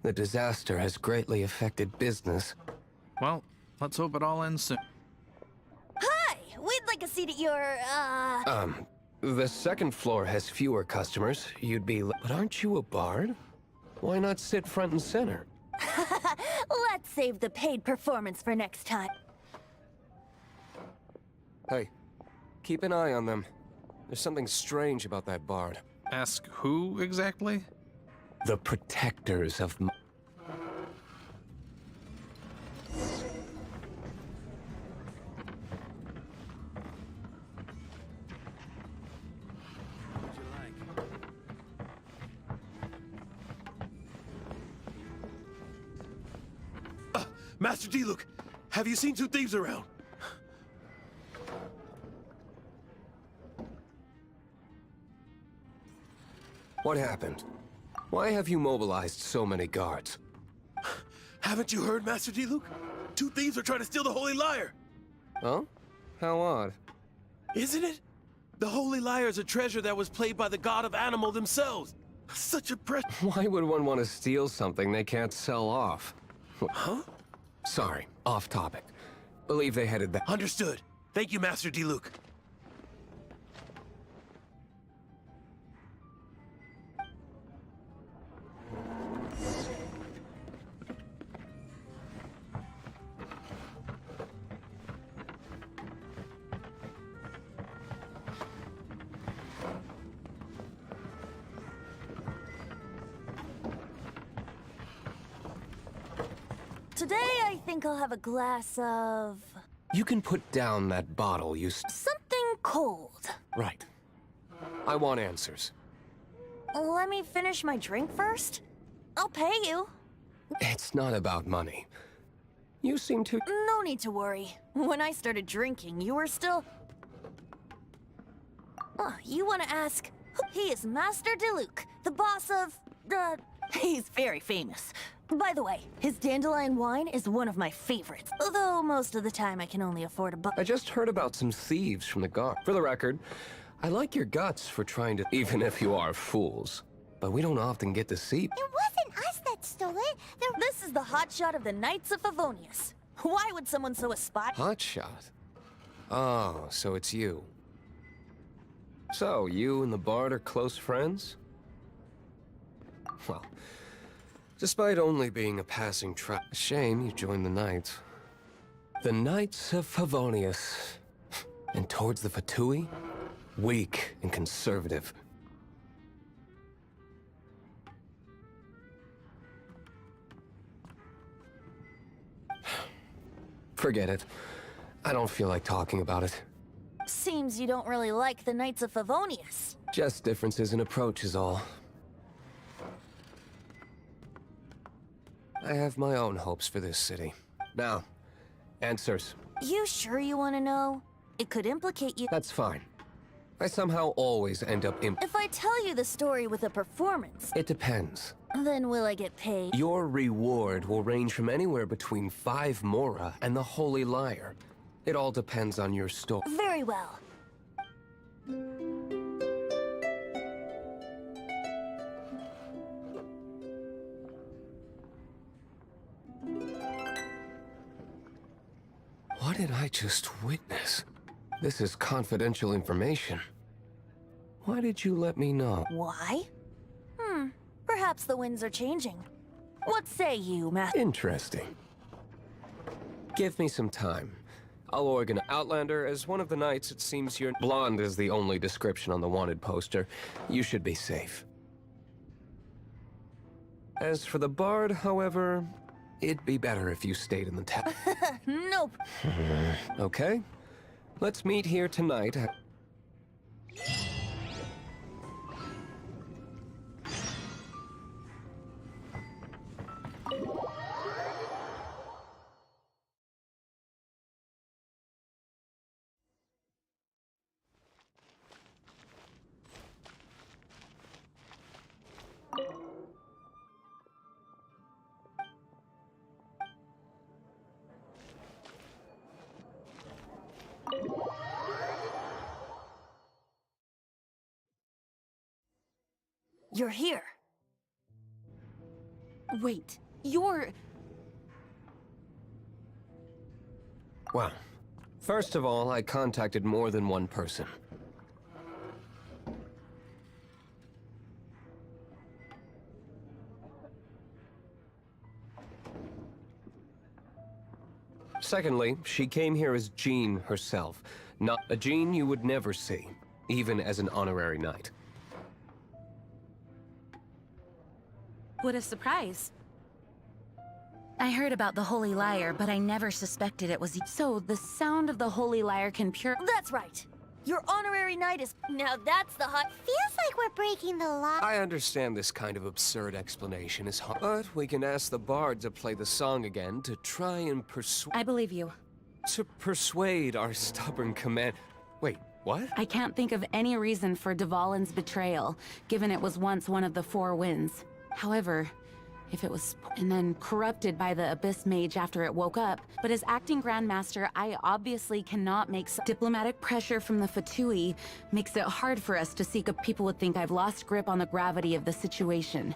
The disaster has greatly affected business. Well, let's hope it all ends soon. Hi! We'd like a seat at your, The second floor has fewer customers. You'd be... But aren't you a bard? Why not sit front and center? Let's save the paid performance for next time. Hey, keep an eye on them. There's something strange about that bard. Ask who exactly? The protectors of... Master D-Luke, have you seen two thieves around? What happened? Why have you mobilized so many guards? Haven't you heard, Master D-Luke? Two thieves are trying to steal the Holy Lyre! Huh? How odd. Isn't it? The Holy Lyre is a treasure that was played by the god of animal themselves. Such a Why would one want to steal something they can't sell off? Huh? Sorry, off topic. Believe they headed that. Understood. Thank you, Master D-Luke. Today I think I'll have a glass of... You can put down that bottle something cold. Right. I want answers. Let me finish my drink first. I'll pay you. It's not about money. You seem to... No need to worry. When I started drinking, you were still... you want to ask? He is Master Diluc, the boss of... He's very famous. By the way, his dandelion wine is one of my favorites. Although most of the time I can only afford a I just heard about some thieves from the guard. For the record, I like your guts for trying to... Even if you are fools. But we don't often get to see... It wasn't us that stole it. This is the hotshot of the Knights of Favonius. Why would someone so aspire? Hotshot? Oh, so it's you. So, you and the Bard are close friends? Well, despite only being a passing shame you joined the Knights. The Knights of Favonius. And towards the Fatui? Weak and conservative. Forget it. I don't feel like talking about it. Seems you don't really like the Knights of Favonius. Just differences in approach is all. I have my own hopes for this city. Now, answers. You sure you want to know? It could implicate you. That's fine. I somehow always end up If I tell you the story with a performance... It depends. Then will I get paid? Your reward will range from anywhere between 5 Mora and the Holy Liar. It all depends on your story. Very well. What did I just witness? This is confidential information. Why did you let me know? Why? Perhaps the winds are changing. What say you, Matt? Interesting. Give me some time. I'll organize. Outlander, as one of the knights, it seems you're... Blonde is the only description on the wanted poster. You should be safe. As for the Bard, however, it'd be better if you stayed in the town. Nope. Okay. Let's meet here tonight. You're here. Wait, you're... Well, first of all, I contacted more than one person. Secondly, she came here as Jean herself. Not a Jean you would never see, even as an honorary knight. What a surprise. I heard about the Holy Liar, but I never suspected it was... So, the sound of the Holy Liar can pure... That's right! Your honorary knight is... Now that's the hot... Feels like we're breaking the law. I understand this kind of absurd explanation is hard, but we can ask the Bard to play the song again to try and persuade... I believe you. To persuade our stubborn command... Wait, what? I can't think of any reason for Dvalin's betrayal, given it was once one of the 4 winds. However, if it was... and then corrupted by the Abyss Mage after it woke up, but as acting Grandmaster, I obviously cannot make... Diplomatic pressure from the Fatui makes it hard for us to seek a... People would think I've lost grip on the gravity of the situation.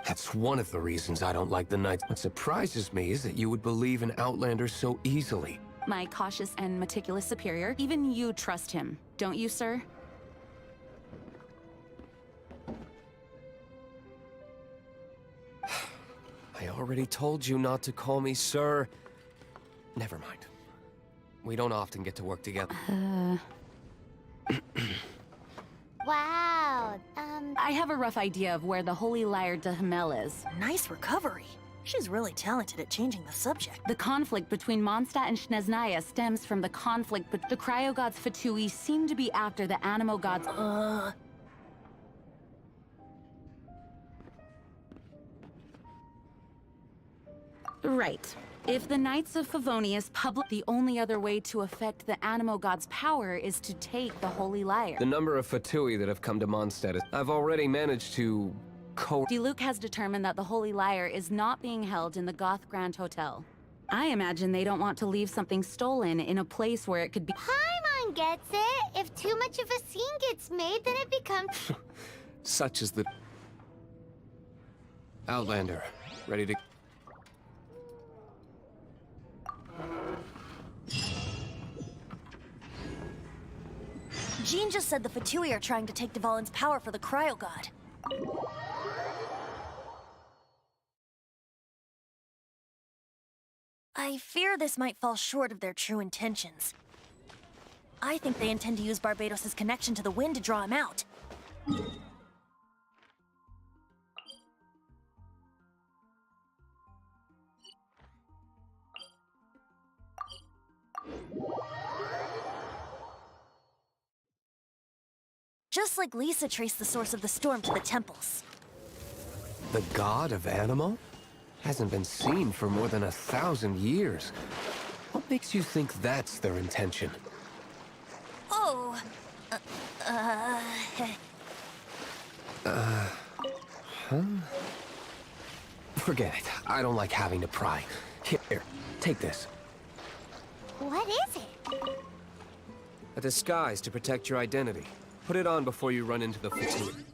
That's one of the reasons I don't like the Knights. What surprises me is that you would believe an Outlander so easily. My cautious and meticulous superior, even you trust him, don't you, sir? I already told you not to call me sir. Never mind. We don't often get to work together. Wow, I have a rough idea of where the Holy Liar de Hamel is. Nice recovery. She's really talented at changing the subject. The conflict between Mondstadt and Snezhnaya stems from the conflict, but the cryo gods Fatui seem to be after the animo gods. Right. If the Knights of Favonius public, the only other way to affect the animo god's power is to take the Holy Lyre. The number of Fatui that have come to Mondstadt, I've already managed to Diluc has determined that the Holy Lyre is not being held in the Goth Grand Hotel. I imagine they don't want to leave something stolen in a place where it could be— Paimon gets it. If too much of a scene gets made, then it becomes... Such as the... Outlander, ready to... Jean just said the Fatui are trying to take Dvalin's power for the cryo god. I fear this might fall short of their true intentions. I think they intend to use Barbados' connection to the wind to draw him out. Just like Lisa traced the source of the storm to the temples. The god of Animo? Hasn't been seen for more than 1,000 years. What makes you think that's their intention? Oh... Huh? Forget it. I don't like having to pry. Here, take this. What is it? A disguise to protect your identity. Put it on before you run into the Fatui.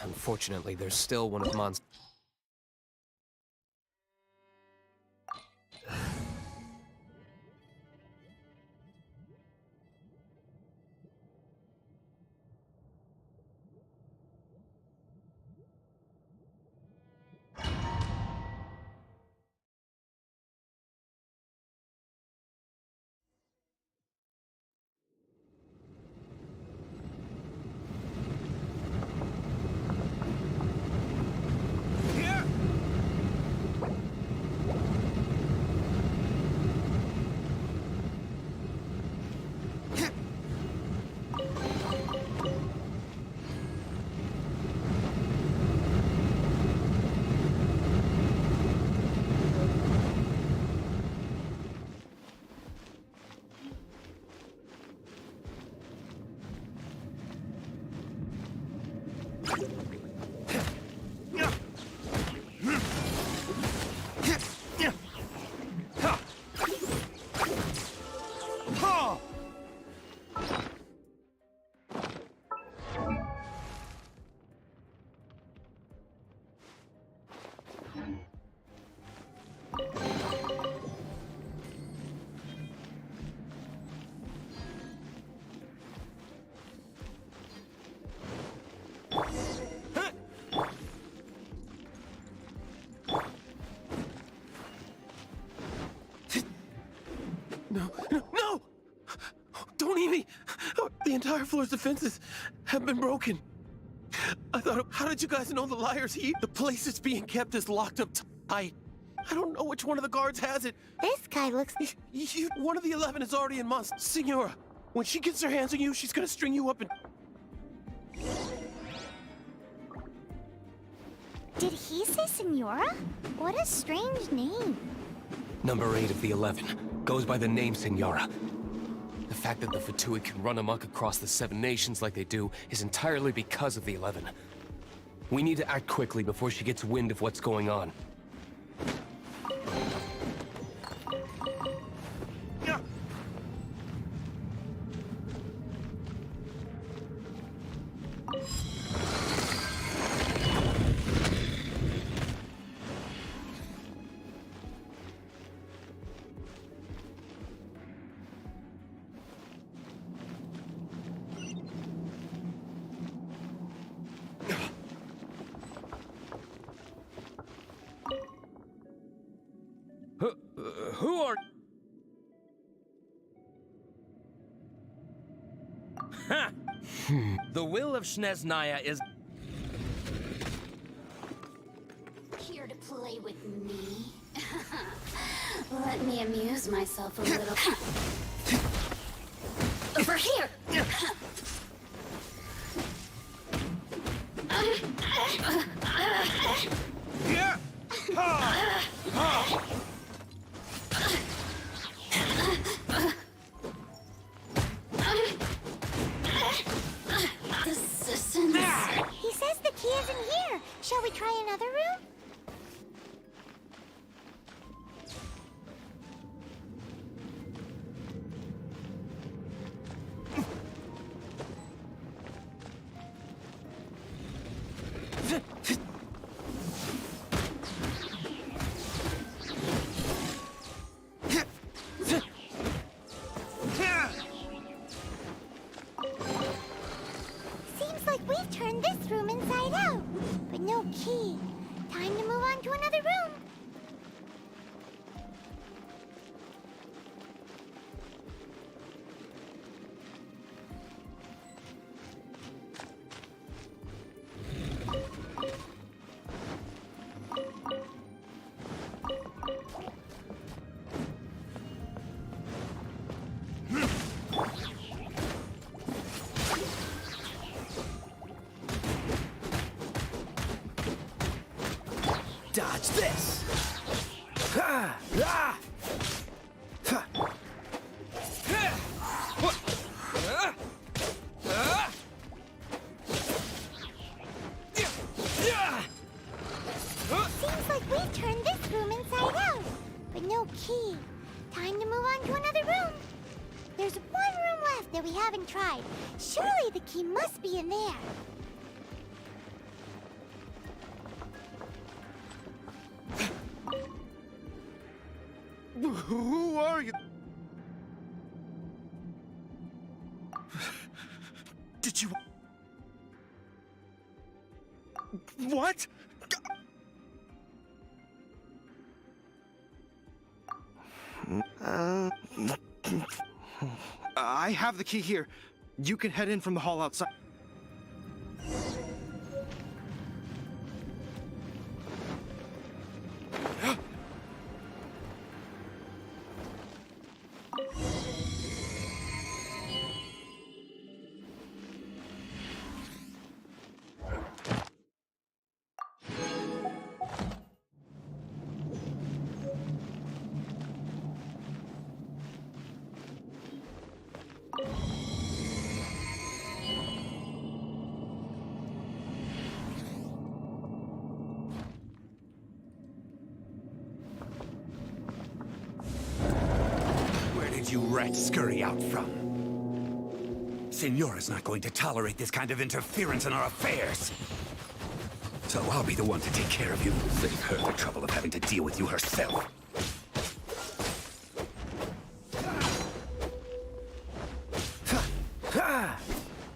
Unfortunately, there's still one of Mon's... No! Don't eat me! The entire floor's defenses have been broken. I thought, how did you guys know the liar's here? The place it's being kept is locked up tight. I don't know which one of the guards has it. This guy looks... One of the 11 is already in Mons. Senora, when she gets her hands on you, she's gonna string you up and... Did he say Senora? What a strange name. Number 8 of the 11. Goes by the name Senora. The fact that the Fatui can run amok across the 7 nations like they do is entirely because of the 11. We need to act quickly before she gets wind of what's going on. Who are... Ha! The will of Shneznaya is... Here to play with me? Let me amuse myself a little. Over here! Assistance. He says the key isn't here. Shall we try another room? Seems like we've turned this room inside out, but no key. Time to move on to another room. Dodge this! Ha! Ah! Ha! Seems like we've turned this room inside out, but no key. Time to move on to another room. There's one room left that we haven't tried. Surely the key must be in there. Who are you? Did you... What? I have the key here. You can head in from the hall outside. You rats scurry out from? Senora's not going to tolerate this kind of interference in our affairs. So I'll be the one to take care of you. Save her the trouble of having to deal with you herself.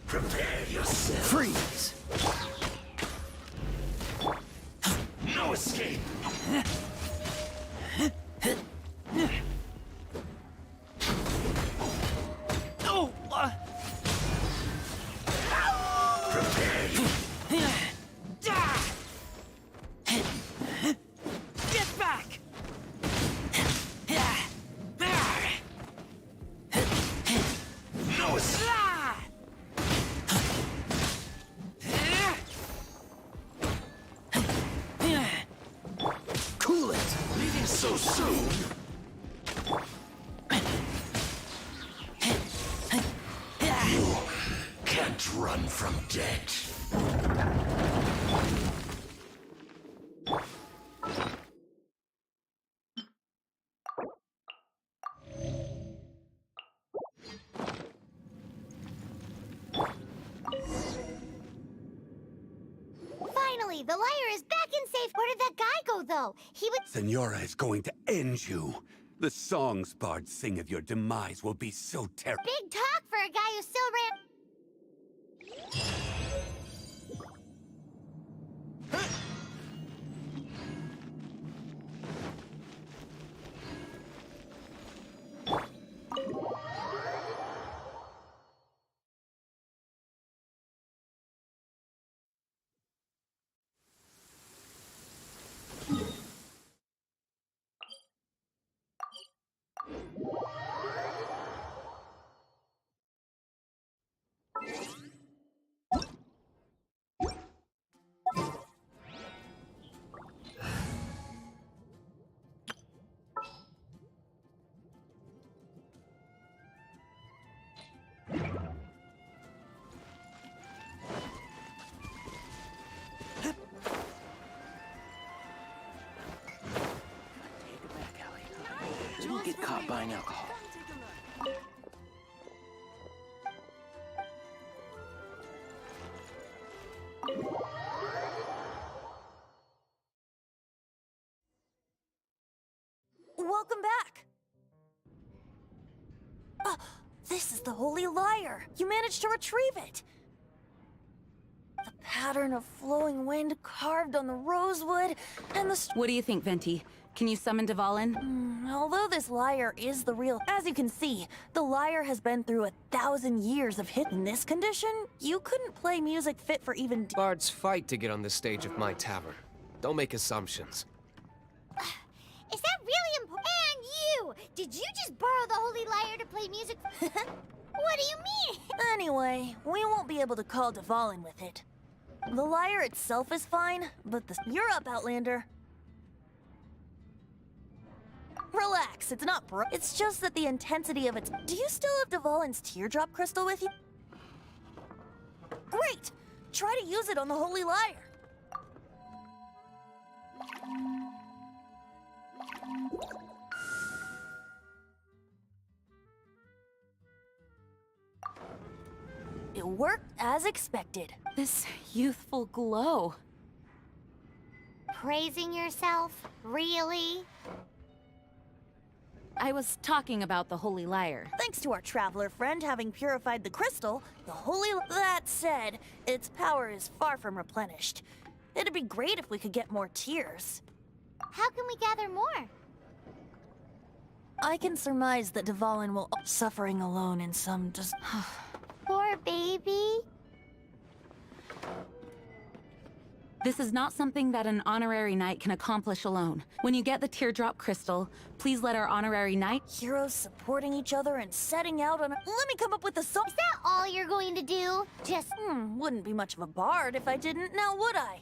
Prepare yourself. Freeze! No escape! Get back! No escape! Cool it! Leaving so soon? You can't run from death. Finally, the liar is back in safe. Where did that guy go, though? He would... Senora is going to end you. The songs bards sing of your demise will be so terrible. Big talk for a guy who still ran... get caught buying alcohol. Welcome back! This is the Holy Lyre! You managed to retrieve it! The pattern of flowing wind carved on the rosewood, and the... What do you think, Venti? Can you summon Dvalin? Although this lyre is the real... As you can see, the lyre has been through 1,000 years of hit. In this condition, you couldn't play music fit for even... Bards fight to get on the stage of my tavern. Don't make assumptions. Is that really important? And you! Did you just borrow the Holy Lyre to play music? What do you mean? Anyway, we won't be able to call Dvalin with it. The lyre itself is fine, but the... You're up, Outlander. Relax, it's not it's just that the intensity of its... Do you still have Dvalin's teardrop crystal with you? Great! Try to use it on the Holy Lyre. It worked as expected. This youthful glow. Praising yourself? Really? I was talking about the Holy Lyre. Thanks to our traveler friend having purified the crystal, the Holy... That said, its power is far from replenished. It'd be great if we could get more tears. How can we gather more? I can surmise that Dvalin will... Suffering alone in some just... Poor baby. This is not something that an honorary knight can accomplish alone. When you get the teardrop crystal, please let our honorary knight... Heroes supporting each other and setting out on a... Let me come up with a song... Is that all you're going to do? Just... Wouldn't be much of a bard if I didn't, now would I?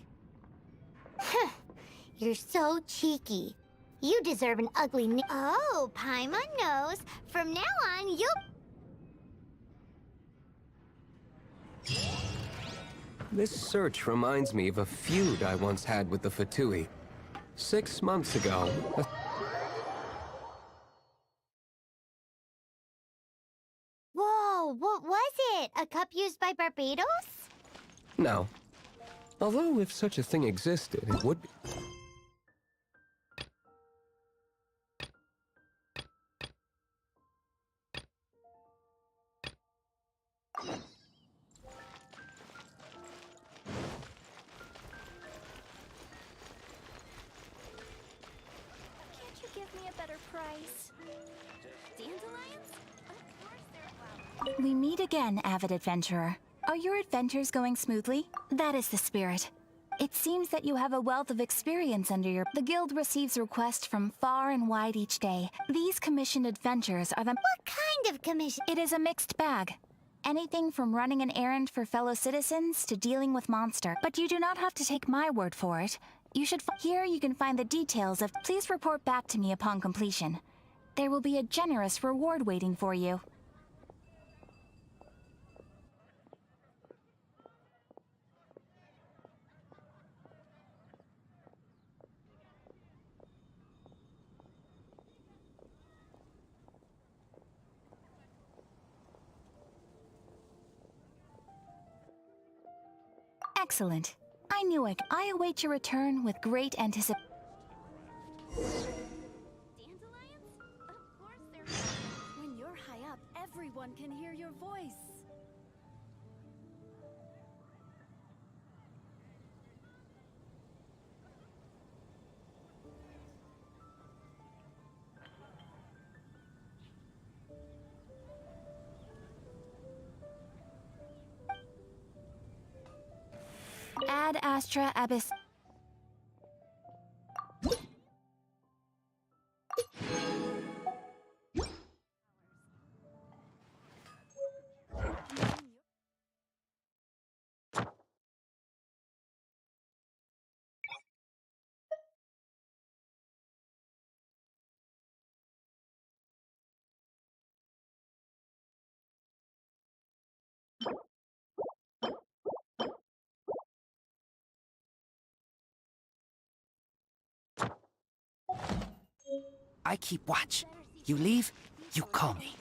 You're so cheeky. You deserve an ugly name. Oh, Paimon knows. From now on, you'll... This search reminds me of a feud I once had with the Fatui. 6 months ago... Whoa, what was it? A cup used by Barbados? No. Although if such a thing existed, it would be... We meet again, avid adventurer. Are your adventures going smoothly? That is the spirit. It seems that you have a wealth of experience under your... The guild receives requests from far and wide each day. These commissioned adventures are the... What kind of commission? It is a mixed bag. Anything from running an errand for fellow citizens to dealing with monster. But you do not have to take my word for it. You should... Here you can find the details of... Please report back to me upon completion. There will be a generous reward waiting for you. Excellent. I knew it. I await your return with great anticipation. Dandelions? Of course they're... When you're high up, everyone can hear your voice. Ad Astra Abyss. I keep watch. You leave, you call me.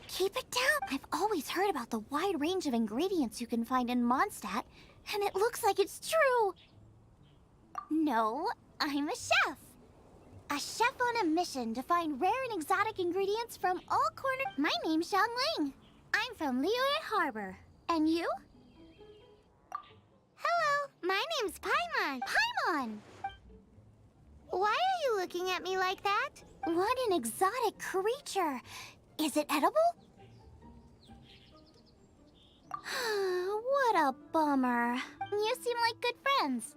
Keep it down! I've always heard about the wide range of ingredients you can find in Mondstadt, and it looks like it's true! No, I'm a chef! A chef on a mission to find rare and exotic ingredients from all corners. My name's Xiangling. I'm from Liyue Harbor. And you? Hello, my name's Paimon. Paimon! Why are you looking at me like that? What an exotic creature! Is it edible? What a bummer. You seem like good friends.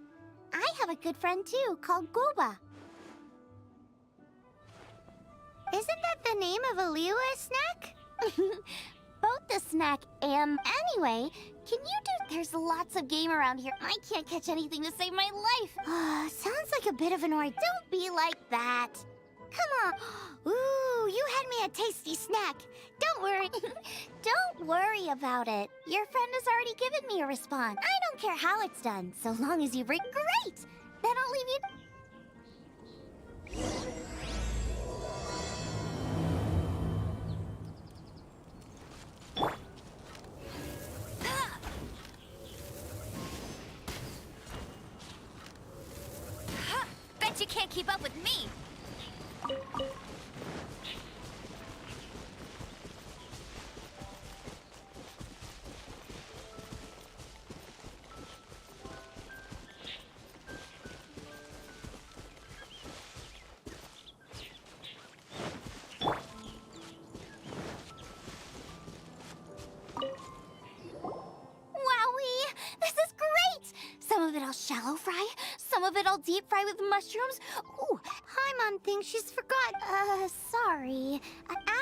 I have a good friend too, called Goba. Isn't that the name of a Liyue snack? Both the snack and... Anyway, can you do... There's lots of game around here. I can't catch anything to save my life. Sounds like a bit of an ordeal. Don't be like that. Come on. Ooh, you had me a tasty snack. Don't worry. Don't worry about it. Your friend has already given me a response. I don't care how it's done, so long as you bring... Great! Then I'll leave you... can't keep up with me. Some of it I'll shallow fry, some of it I'll deep fry with mushrooms. Ooh, Paimon thinks she's forgot. Sorry.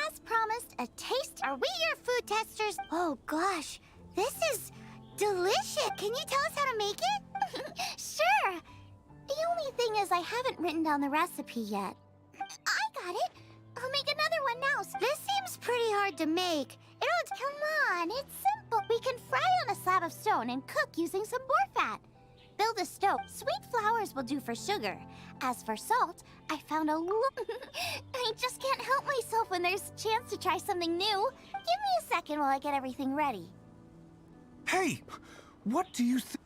As promised, a taste. Are we your food testers? Oh gosh, this is delicious. Can you tell us how to make it? Sure. The only thing is I haven't written down the recipe yet. I got it. I'll make another one now. This seems pretty hard to make. Come on, it's simple. We can fry on a slab of stone and cook using some boar fat. Build a stove. Sweet flours will do for sugar. As for salt, I found a I just can't help myself when there's a chance to try something new. Give me a second while I get everything ready. Hey! What do you think?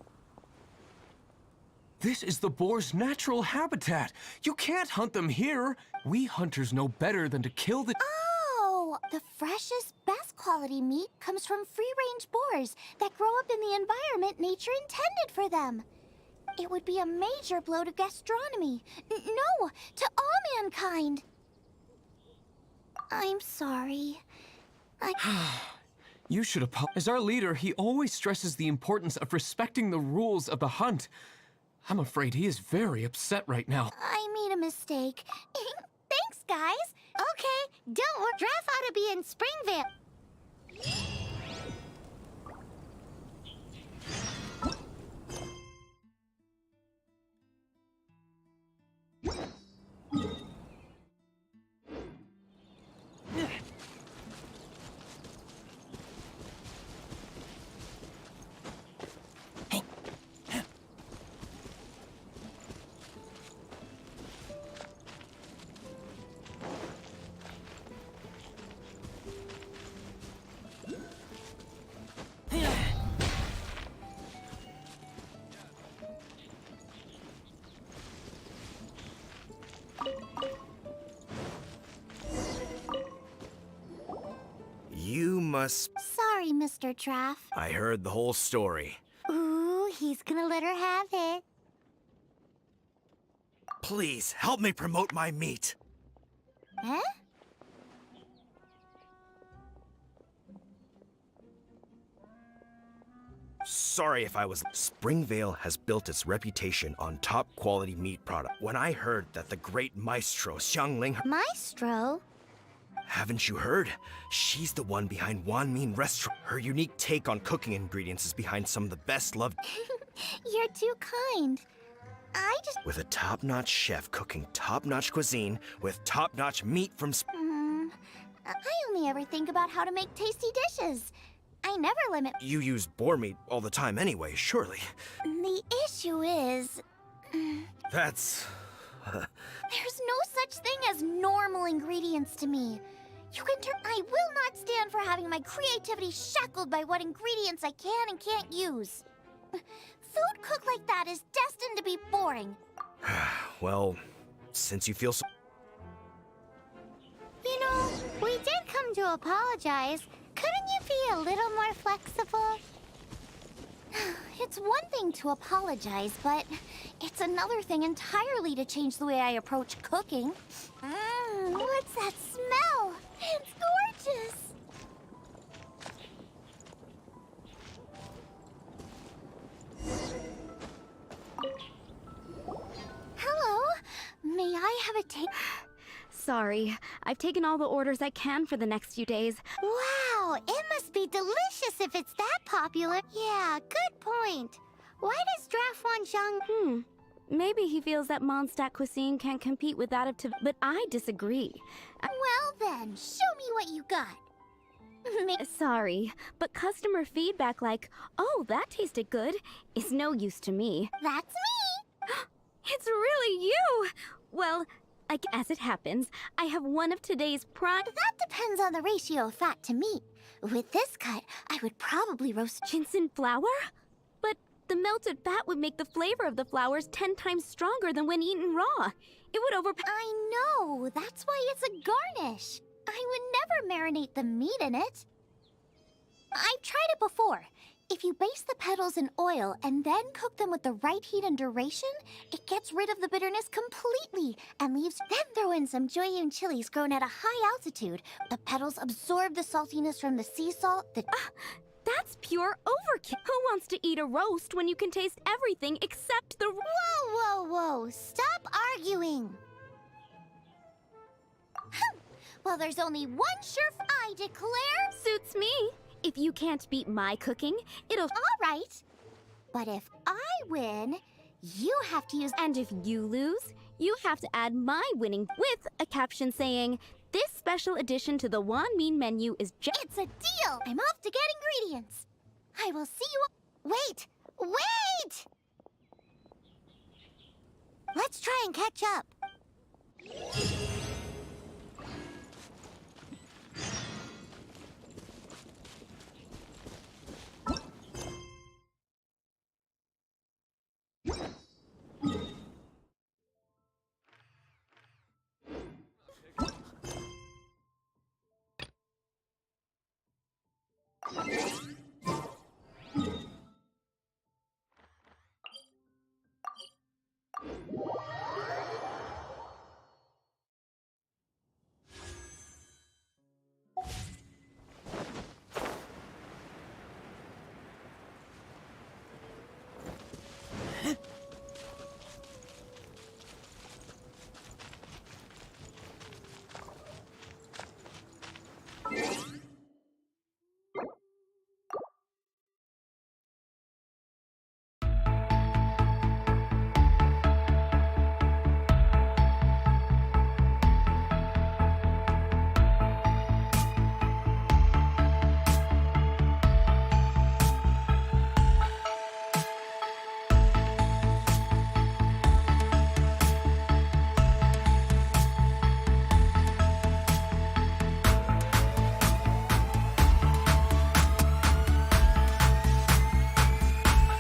This is the boar's natural habitat. You can't hunt them here. We hunters know better than to kill the... Oh! The freshest, best quality meat comes from free-range boars that grow up in the environment nature intended for them. It would be a major blow to gastronomy. No, to all mankind. I'm sorry. You should apologize. As our leader, he always stresses the importance of respecting the rules of the hunt. I'm afraid he is very upset right now. I made a mistake. Thanks, guys. Okay, don't worry. Draft ought to be in Springvale. You must... Sorry, Mr. Traff. I heard the whole story. Ooh, he's gonna let her have it. Please, help me promote my meat. Huh? Sorry if I was... Springvale has built its reputation on top-quality meat product. When I heard that the great maestro Xiangling... Maestro? Haven't you heard? She's the one behind Wanmin Restaurant. Her unique take on cooking ingredients is behind some of the best loved... You're too kind. I just... With a top-notch chef cooking top-notch cuisine with top-notch meat from... I only ever think about how to make tasty dishes. I never limit... You use boar meat all the time anyway, surely. The issue is... That's... There's no such thing as normal ingredients to me. You can turn... I will not stand for having my creativity shackled by what ingredients I can and can't use. Food cooked like that is destined to be boring. Well, since you feel so... You know, we did come to apologize. Couldn't you be a little more flexible? It's one thing to apologize, but it's another thing entirely to change the way I approach cooking. What's that smell? It's gorgeous! Hello, may I have a take? Sorry, I've taken all the orders I can for the next few days. Wow, it must be delicious if it's that popular. Yeah, good point. Why does Draft want Zhang? Maybe he feels that Mondstadt cuisine can't compete with that of but I disagree. Well then, show me what you got. Sorry, but customer feedback like, oh, that tasted good, is no use to me. That's me! It's really you! Well, as it happens, I have one of today's prime... That depends on the ratio of fat to meat. With this cut, I would probably roast... Ginseng flour? But The melted fat would make the flavor of the flowers 10 times stronger than when eaten raw. It would overpower. I know, that's why it's a garnish. I would never marinate the meat in it. I've tried it before. If you baste the petals in oil and then cook them with the right heat and duration, it gets rid of the bitterness completely and leaves. Then throw in some Joyun chilies grown at a high altitude. The petals absorb the saltiness from the sea salt. That's pure overkill. Who wants to eat a roast when you can taste everything except the... Whoa, whoa, whoa! Stop arguing! Well, there's only one I declare. Suits me. If you can't beat my cooking, it'll... All right. But if I win, you have to use... And if you lose, you have to add my winning with a caption saying, "This special addition to the Wanmin menu is just..." It's a deal! I'm off to get ingredients. I will see you... Wait! Wait! Let's try and catch up.